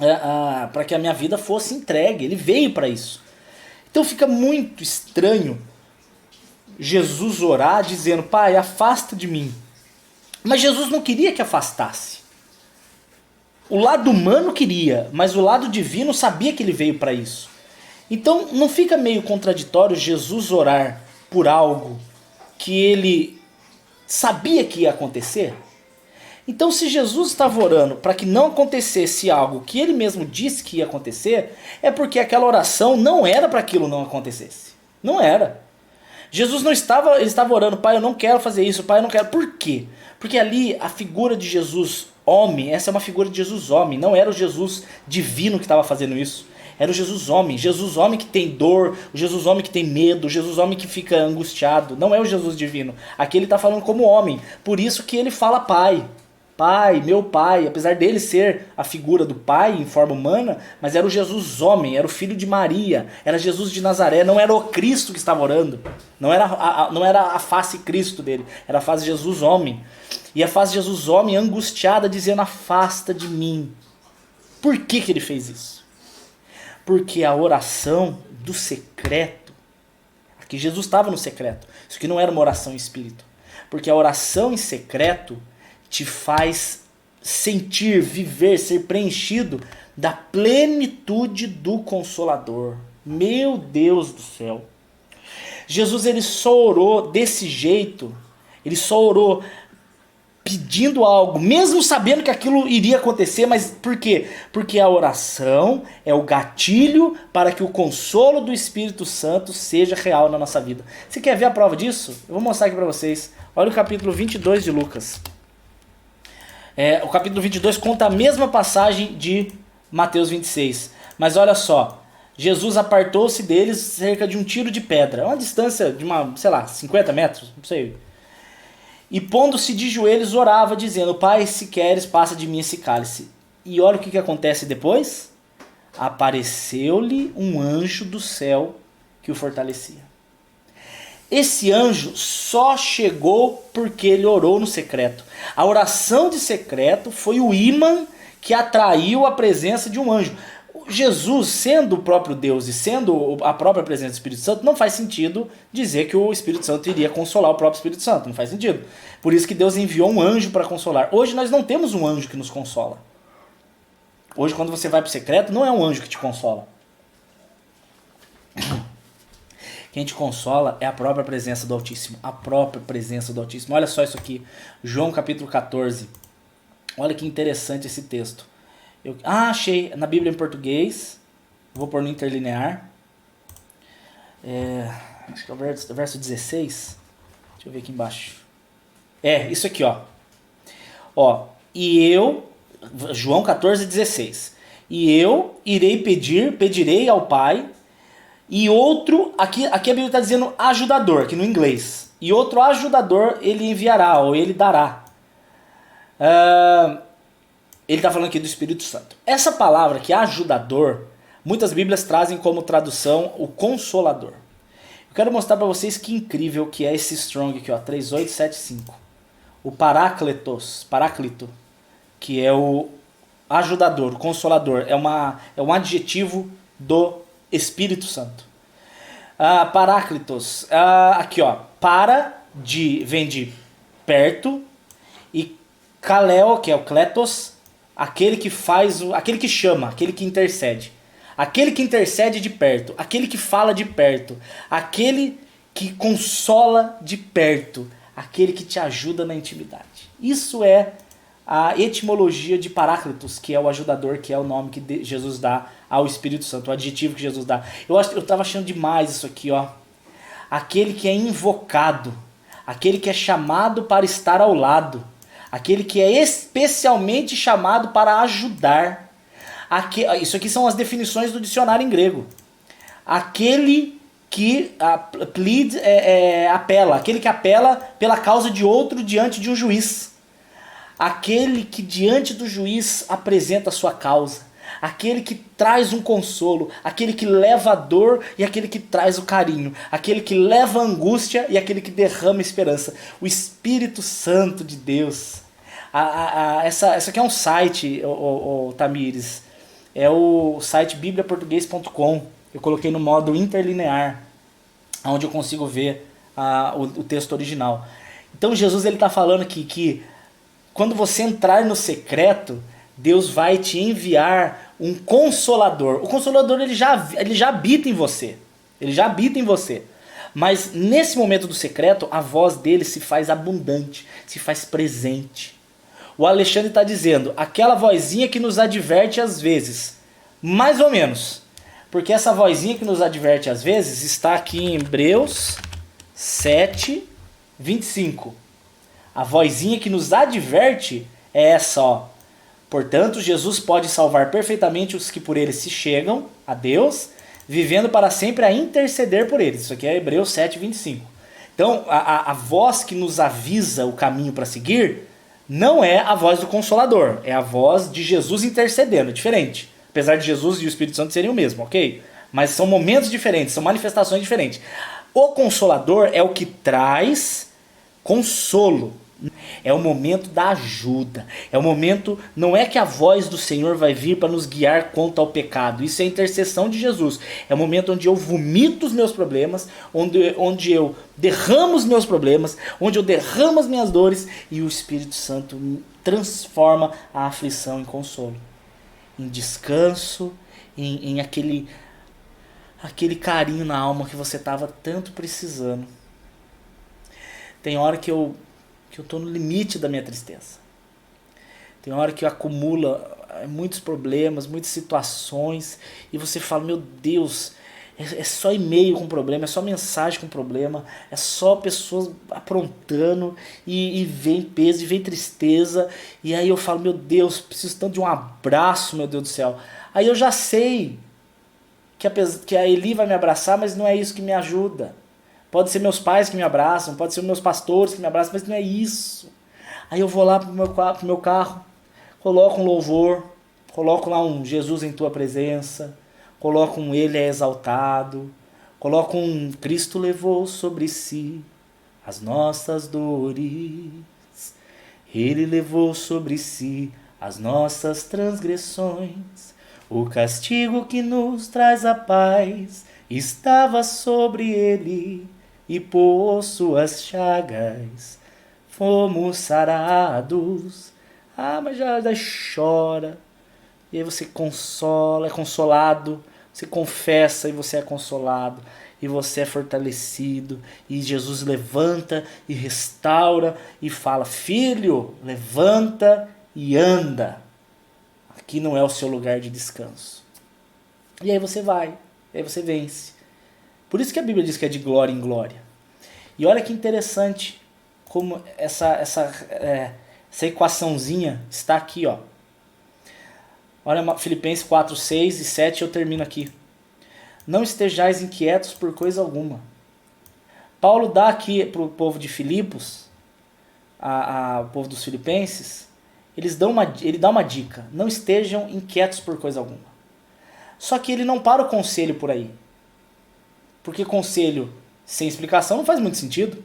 Speaker 1: a minha vida fosse entregue. Ele veio para isso. Então fica muito estranho Jesus orar dizendo, Pai, afasta de mim. Mas Jesus não queria que afastasse. O lado humano queria, mas o lado divino sabia que ele veio para isso. Então não fica meio contraditório Jesus orar por algo que ele sabia que ia acontecer? Então se Jesus estava orando para que não acontecesse algo que ele mesmo disse que ia acontecer, é porque aquela oração não era para aquilo não acontecesse. Não era. Jesus não estava, ele estava orando, Pai, eu não quero fazer isso, Pai, eu não quero. Por quê? Porque ali a figura de Jesus homem, essa é uma figura de Jesus homem, não era o Jesus divino que estava fazendo isso. Era o Jesus homem que tem dor, o Jesus homem que tem medo, o Jesus homem que fica angustiado. Não é o Jesus divino. Aqui ele está falando como homem. Por isso que ele fala Pai. Pai, meu Pai. Apesar dele ser a figura do Pai em forma humana, mas era o Jesus homem, era o filho de Maria, era Jesus de Nazaré, não era o Cristo que estava orando. Não era a face Cristo dele, era a face Jesus homem. E a face Jesus homem angustiada dizendo, afasta de mim. Por que ele fez isso? Porque a oração do secreto, aqui Jesus estava no secreto, isso aqui não era uma oração em espírito, porque a oração em secreto te faz sentir, viver, ser preenchido da plenitude do Consolador. Meu Deus do céu. Jesus ele só orou desse jeito, ele só orou pedindo algo, mesmo sabendo que aquilo iria acontecer, mas por quê? Porque a oração é o gatilho para que o consolo do Espírito Santo seja real na nossa vida. Você quer ver a prova disso? Eu vou mostrar aqui para vocês. Olha o capítulo 22 de Lucas. O capítulo 22 conta a mesma passagem de Mateus 26. Mas olha só, Jesus apartou-se deles cerca de um tiro de pedra, uma distância de 50 metros, não sei. E pondo-se de joelhos orava dizendo, Pai, se queres, passa de mim esse cálice. E olha o que acontece depois. Apareceu-lhe um anjo do céu que o fortalecia. Esse anjo só chegou porque ele orou no secreto. A oração de secreto foi o ímã que atraiu a presença de um anjo. Jesus, sendo o próprio Deus e sendo a própria presença do Espírito Santo, não faz sentido dizer que o Espírito Santo iria consolar o próprio Espírito Santo. Não faz sentido. Por isso que Deus enviou um anjo para consolar. Hoje nós não temos um anjo que nos consola. Hoje quando você vai para o secreto, não é um anjo que te consola. Quem te consola é a própria presença do Altíssimo. A própria presença do Altíssimo. Olha só isso aqui. João capítulo 14. Olha que interessante esse texto. Achei na Bíblia em português. Vou pôr no interlinear. Acho que é o verso 16. Deixa eu ver aqui embaixo. Isso aqui, ó. João 14, 16. E eu pedirei ao Pai, e outro, aqui a Bíblia está dizendo ajudador, aqui no inglês. E outro ajudador ele enviará, ou ele dará. Ele está falando aqui do Espírito Santo. Essa palavra que ajudador, muitas Bíblias trazem como tradução o Consolador. Eu quero mostrar para vocês que incrível que é esse strong aqui, ó, 3875. O paráclito, que é o ajudador, o consolador, é um adjetivo do Espírito Santo. Paráclitos, aqui ó, vem de perto, e kaleo, que é o kletos, aquele que aquele que chama, aquele que intercede. Aquele que intercede de perto, aquele que fala de perto, aquele que consola de perto, aquele que te ajuda na intimidade. Isso é a etimologia de Paráclitos, que é o ajudador, que é o nome que Jesus dá ao Espírito Santo, o adjetivo que Jesus dá. Eu estava achando demais isso aqui, ó. Aquele que é invocado, aquele que é chamado para estar ao lado, aquele que é especialmente chamado para ajudar. Isso aqui são as definições do dicionário em grego. Aquele que apela, aquele que apela pela causa de outro diante de um juiz. Aquele que diante do juiz apresenta a sua causa. Aquele que traz um consolo, aquele que leva a dor e aquele que traz o carinho. Aquele que leva a angústia e aquele que derrama a esperança. O Espírito Santo de Deus. Essa aqui é um site, Tamires. É o site bibliaportuguês.com. Eu coloquei no modo interlinear, onde eu consigo ver o texto original. Então Jesus está falando aqui que quando você entrar no secreto, Deus vai te enviar um consolador. O consolador ele já habita em você. Ele já habita em você. Mas nesse momento do secreto, a voz dele se faz abundante, se faz presente. O Alexandre está dizendo, aquela vozinha que nos adverte às vezes. Mais ou menos. Porque essa vozinha que nos adverte às vezes está aqui em Hebreus 7, 25. A vozinha que nos adverte é essa, ó. Portanto, Jesus pode salvar perfeitamente os que por ele se chegam a Deus, vivendo para sempre a interceder por eles. Isso aqui é Hebreus 7, 25. Então, a voz que nos avisa o caminho para seguir não é a voz do Consolador, é a voz de Jesus intercedendo, é diferente. Apesar de Jesus e o Espírito Santo serem o mesmo, ok? Mas são momentos diferentes, são manifestações diferentes. O Consolador é o que traz consolo. É o momento da ajuda. É o momento, não é que a voz do Senhor vai vir para nos guiar quanto ao pecado. Isso é a intercessão de Jesus. É o momento onde eu vomito os meus problemas, onde eu derramo os meus problemas, onde eu derramo as minhas dores e o Espírito Santo transforma a aflição em consolo, em descanso, em aquele carinho na alma que você estava tanto precisando. Tem hora que eu estou no limite da minha tristeza. Tem hora que acumula muitos problemas, muitas situações, e você fala, meu Deus, é só e-mail com problema, é só mensagem com problema, é só pessoas aprontando, e vem peso, e vem tristeza, e aí eu falo, meu Deus, preciso tanto de um abraço, meu Deus do céu. Aí eu já sei que a Eli vai me abraçar, mas não é isso que me ajuda. Pode ser meus pais que me abraçam, pode ser meus pastores que me abraçam, mas não é isso. Aí eu vou lá pro meu carro, coloco um louvor, coloco lá um Jesus em tua presença, coloco um Ele é exaltado, coloco um Cristo levou sobre si as nossas dores, Ele levou sobre si as nossas transgressões, o castigo que nos traz a paz estava sobre Ele, e por suas chagas fomos sarados. Mas já chora. E aí você consola, é consolado. Você confessa e você é consolado. E você é fortalecido. E Jesus levanta e restaura e fala, filho, levanta e anda. Aqui não é o seu lugar de descanso. E aí você vai. E aí você vence. Por isso que a Bíblia diz que é de glória em glória. E olha que interessante como essa equaçãozinha está aqui, ó. Olha Filipenses 4, 6 e 7, eu termino aqui. Não estejais inquietos por coisa alguma. Paulo dá aqui para o povo de Filipos, o povo dos filipenses, ele dá uma dica. Não estejam inquietos por coisa alguma. Só que ele não para o conselho por aí. Porque conselho Sem explicação não faz muito sentido.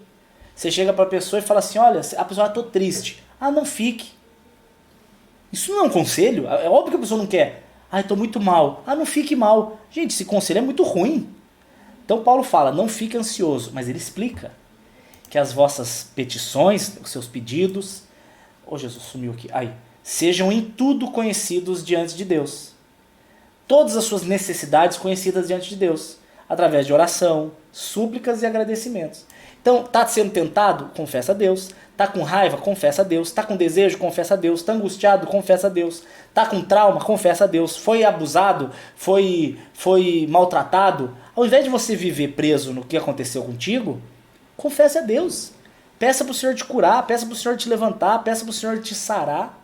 Speaker 1: Você chega para a pessoa e fala assim, olha, a pessoa, tô triste. Ah, não fique. Isso não é um conselho? É óbvio que a pessoa não quer. Ah, eu tô muito mal. Ah, não fique mal. Gente, esse conselho é muito ruim. Então Paulo fala, não fique ansioso. Mas ele explica que as vossas petições, os seus pedidos... Oh, Jesus, sumiu aqui. Aí. Sejam em tudo conhecidos diante de Deus. Todas as suas necessidades conhecidas diante de Deus. Através de oração, súplicas e agradecimentos. Então, tá sendo tentado? Confessa a Deus. Tá com raiva? Confessa a Deus. Tá com desejo? Confessa a Deus. Tá angustiado? Confessa a Deus. Tá com trauma? Confessa a Deus. Foi abusado? Foi maltratado? Ao invés de você viver preso no que aconteceu contigo, confesse a Deus. Peça pro Senhor te curar, peça pro Senhor te levantar, peça pro Senhor te sarar.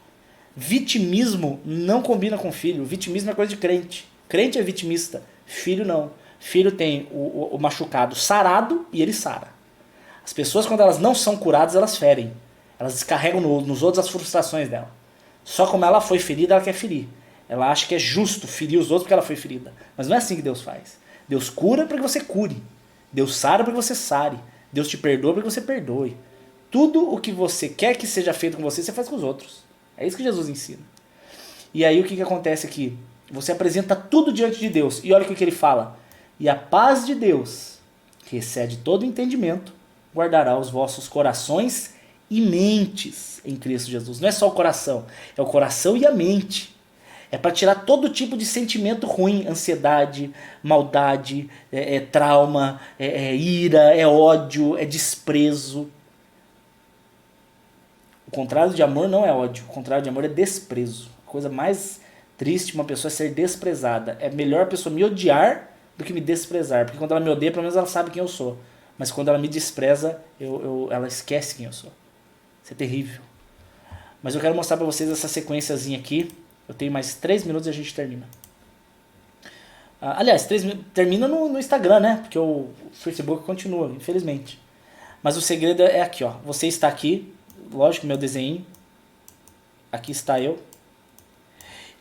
Speaker 1: Vitimismo não combina com filho. Vitimismo é coisa de crente. Crente é vitimista. Filho não. Filho tem o machucado sarado e ele sara. As pessoas, quando elas não são curadas, elas ferem. Elas descarregam nos outros as frustrações dela. Só como ela foi ferida, ela quer ferir. Ela acha que é justo ferir os outros porque ela foi ferida. Mas não é assim que Deus faz. Deus cura para que você cure. Deus sara para que você sare. Deus te perdoa para que você perdoe. Tudo o que você quer que seja feito com você, você faz com os outros. É isso que Jesus ensina. E aí o que acontece aqui? Você apresenta tudo diante de Deus. E olha o que ele fala. E a paz de Deus, que excede todo entendimento, guardará os vossos corações e mentes em Cristo Jesus. Não é só o coração, é o coração e a mente. É para tirar todo tipo de sentimento ruim, ansiedade, maldade, trauma, ira, é ódio, é desprezo. O contrário de amor não é ódio, o contrário de amor é desprezo. A coisa mais triste uma pessoa é ser desprezada. É melhor a pessoa me odiar do que me desprezar, porque quando ela me odeia, pelo menos ela sabe quem eu sou. Mas quando ela me despreza, ela esquece quem eu sou. Isso é terrível. Mas eu quero mostrar para vocês essa sequenciazinha aqui. Eu tenho mais 3 minutos e a gente termina. Aliás, 3 minutos, termina no Instagram, né? Porque o Facebook continua, infelizmente. Mas o segredo é aqui, ó. Você está aqui, lógico, meu desenho. Aqui está eu.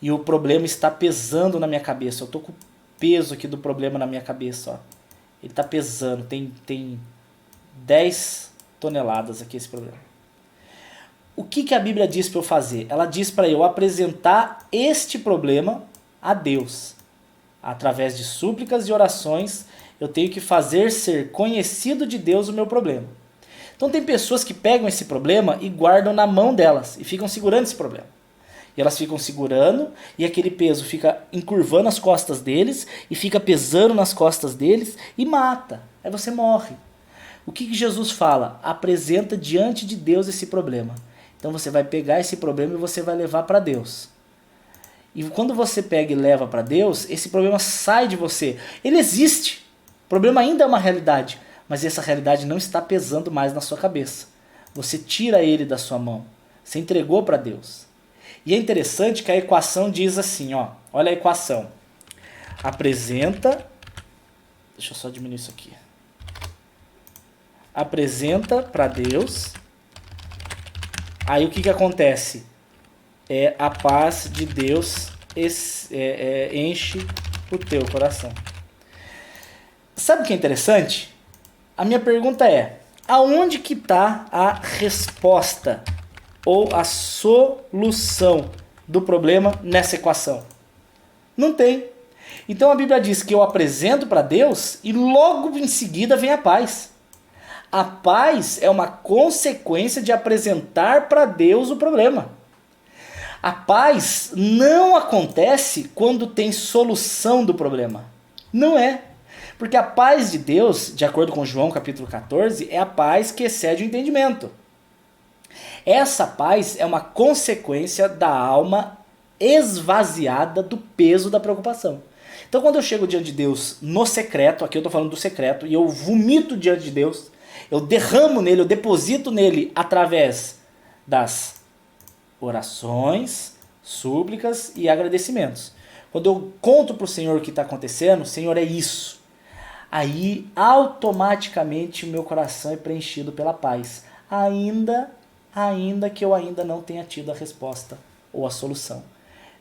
Speaker 1: E o problema está pesando na minha cabeça. Eu tô com o peso aqui do problema na minha cabeça, ó. Ele está pesando, tem 10 toneladas aqui esse problema. O que a Bíblia diz para eu fazer? Ela diz para eu apresentar este problema a Deus. Através de súplicas e orações, eu tenho que fazer ser conhecido de Deus o meu problema. Então tem pessoas que pegam esse problema e guardam na mão delas e ficam segurando esse problema. E elas ficam segurando e aquele peso fica encurvando as costas deles e fica pesando nas costas deles e mata. Aí você morre. O que Jesus fala? Apresenta diante de Deus esse problema. Então você vai pegar esse problema e você vai levar para Deus. E quando você pega e leva para Deus, esse problema sai de você. Ele existe. O problema ainda é uma realidade, mas essa realidade não está pesando mais na sua cabeça. Você tira ele da sua mão. Você entregou para Deus. E é interessante que a equação diz assim, ó. Olha a equação. Apresenta... Deixa eu só diminuir isso aqui. Apresenta para Deus. Aí o que acontece? A paz de Deus enche o teu coração. Sabe o que é interessante? A minha pergunta é, aonde que está a resposta ou a solução do problema nessa equação? Não tem. Então a Bíblia diz que eu apresento para Deus e logo em seguida vem a paz. A paz é uma consequência de apresentar para Deus o problema. A paz não acontece quando tem solução do problema. Não é. Porque a paz de Deus, de acordo com João capítulo 14, é a paz que excede o entendimento. Essa paz é uma consequência da alma esvaziada do peso da preocupação. Então quando eu chego diante de Deus no secreto, aqui eu estou falando do secreto, e eu vomito diante de Deus, eu derramo nele, eu deposito nele através das orações, súplicas e agradecimentos. Quando eu conto para o Senhor o que está acontecendo, Senhor, é isso. Aí automaticamente o meu coração é preenchido pela paz. Ainda que eu ainda não tenha tido a resposta ou a solução.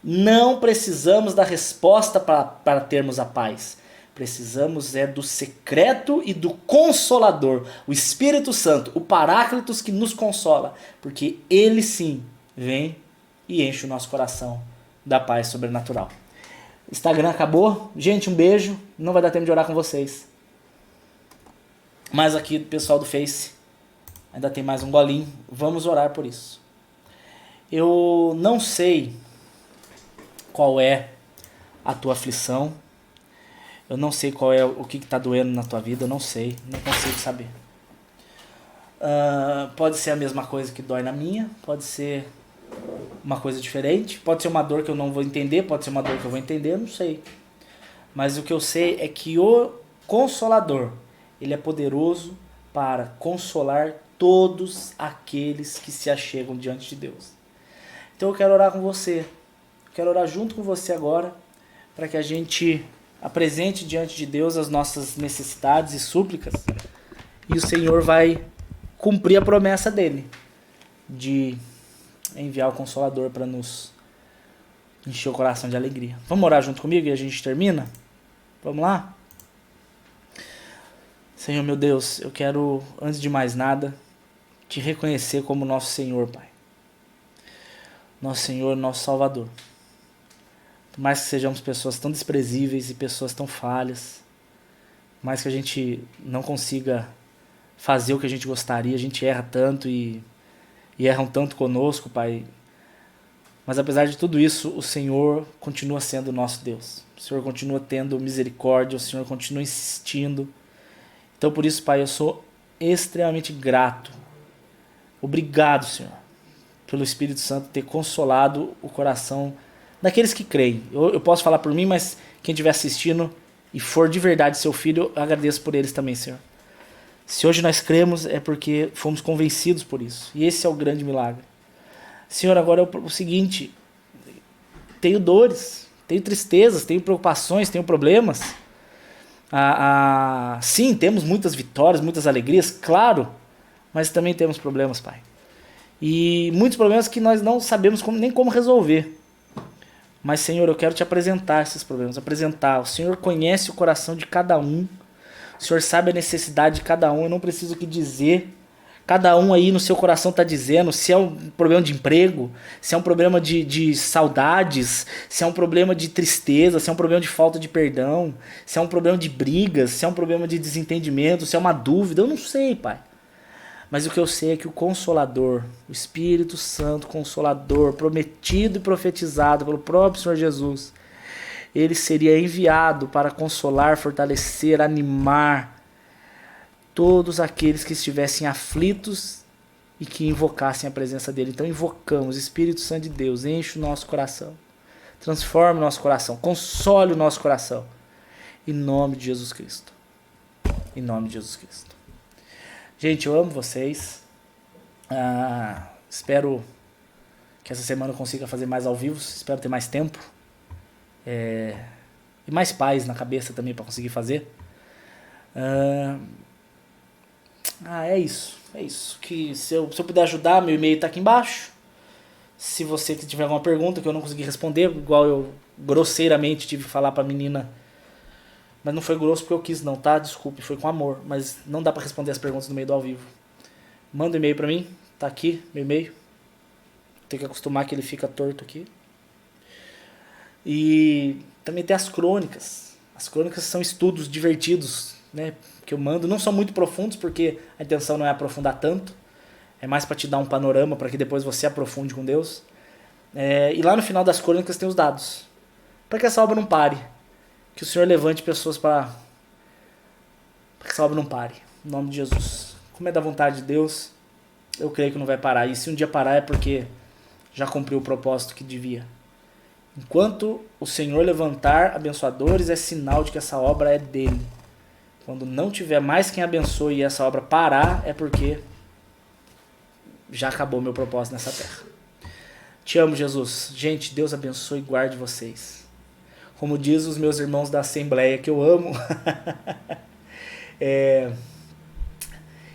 Speaker 1: Não precisamos da resposta para termos a paz. Precisamos é do secreto e do Consolador, o Espírito Santo, o Paráclitos que nos consola, porque ele sim vem e enche o nosso coração da paz sobrenatural. Instagram acabou. Gente, um beijo. Não vai dar tempo de orar com vocês. Mas aqui, pessoal do Face, ainda tem mais um golinho. Vamos orar por isso. Eu não sei qual é a tua aflição. Eu não sei qual é o que está doendo na tua vida. Eu não sei. Não consigo saber. Pode ser a mesma coisa que dói na minha. Pode ser uma coisa diferente. Pode ser uma dor que eu não vou entender. Pode ser uma dor que eu vou entender. Eu não sei. Mas o que eu sei é que o Consolador, ele é poderoso para consolar todos aqueles que se achegam diante de Deus. Então eu quero orar com você. Eu quero orar junto com você agora, para que a gente apresente diante de Deus as nossas necessidades e súplicas. E o Senhor vai cumprir a promessa dele de enviar o Consolador para nos encher o coração de alegria. Vamos orar junto comigo e a gente termina? Vamos lá? Senhor meu Deus, eu quero, antes de mais nada, te reconhecer como nosso Senhor, Pai. Nosso Senhor, nosso Salvador. Por mais que sejamos pessoas tão desprezíveis e pessoas tão falhas, por mais que a gente não consiga fazer o que a gente gostaria, a gente erra tanto e erram tanto conosco, Pai. Mas apesar de tudo isso, o Senhor continua sendo o nosso Deus. O Senhor continua tendo misericórdia, o Senhor continua insistindo. Então por isso, Pai, eu sou extremamente grato. Obrigado, Senhor, pelo Espírito Santo ter consolado o coração daqueles que creem. Eu posso falar por mim, mas quem estiver assistindo e for de verdade seu filho, eu agradeço por eles também, Senhor. Se hoje nós cremos, é porque fomos convencidos por isso. E esse é o grande milagre. Senhor, agora é o seguinte, tenho dores, tenho tristezas, tenho preocupações, tenho problemas. Sim, temos muitas vitórias, muitas alegrias, claro, mas também temos problemas, Pai. E muitos problemas que nós não sabemos nem como resolver. Mas, Senhor, eu quero te apresentar esses problemas, apresentar. O Senhor conhece o coração de cada um, o Senhor sabe a necessidade de cada um, eu não preciso o que dizer. Cada um aí no seu coração está dizendo, se é um problema de emprego, se é um problema de saudades, se é um problema de tristeza, se é um problema de falta de perdão, se é um problema de brigas, se é um problema de desentendimento, se é uma dúvida, eu não sei, Pai. Mas o que eu sei é que o Consolador, o Espírito Santo Consolador, prometido e profetizado pelo próprio Senhor Jesus, ele seria enviado para consolar, fortalecer, animar todos aqueles que estivessem aflitos e que invocassem a presença dele. Então invocamos, Espírito Santo de Deus, enche o nosso coração, transforme o nosso coração, console o nosso coração, em nome de Jesus Cristo. Em nome de Jesus Cristo. Gente, eu amo vocês. Espero que essa semana eu consiga fazer mais ao vivo, espero ter mais tempo. E mais paz na cabeça também para conseguir fazer. É isso. Que se eu puder ajudar, meu e-mail tá aqui embaixo. Se você tiver alguma pergunta que eu não consegui responder, igual eu grosseiramente tive que falar pra menina, mas não foi grosso porque eu quis não, tá? Desculpe, foi com amor, mas não dá pra responder as perguntas no meio do ao vivo. Manda um e-mail pra mim, tá aqui, meu e-mail. Tem que acostumar que ele fica torto aqui. E também tem as crônicas. As crônicas são estudos divertidos, né, que eu mando. Não são muito profundos, porque a intenção não é aprofundar tanto. É mais para te dar um panorama, para que depois você aprofunde com Deus. E lá no final das crônicas tem os dados. Para que essa obra não pare. Que o Senhor levante pessoas para que essa obra não pare. Em nome de Jesus. Como é da vontade de Deus, eu creio que não vai parar. E se um dia parar é porque já cumpriu o propósito que devia. Enquanto o Senhor levantar abençoadores, é sinal de que essa obra é dele. Quando não tiver mais quem abençoe e essa obra parar, é porque já acabou meu propósito nessa terra. Te amo, Jesus. Gente, Deus abençoe e guarde vocês. Como diz os meus irmãos da Assembleia, que eu amo,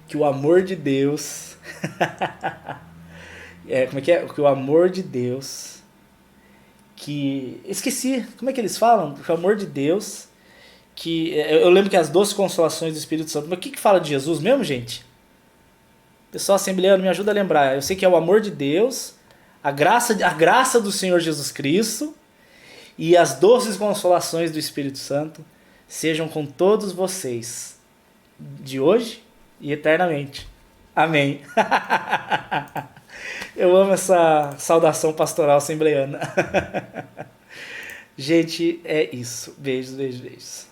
Speaker 1: que o amor de Deus... como é que é? Que o amor de Deus... Esqueci, como é que eles falam? Que o amor de Deus... que eu lembro que as doces consolações do Espírito Santo, mas o que fala de Jesus mesmo, gente? Pessoal assembleano, me ajuda a lembrar. Eu sei que é o amor de Deus, a graça do Senhor Jesus Cristo e as doces consolações do Espírito Santo sejam com todos vocês, de hoje e eternamente. Amém. Eu amo essa saudação pastoral assembleana. Gente, é isso. Beijos, beijos, beijos.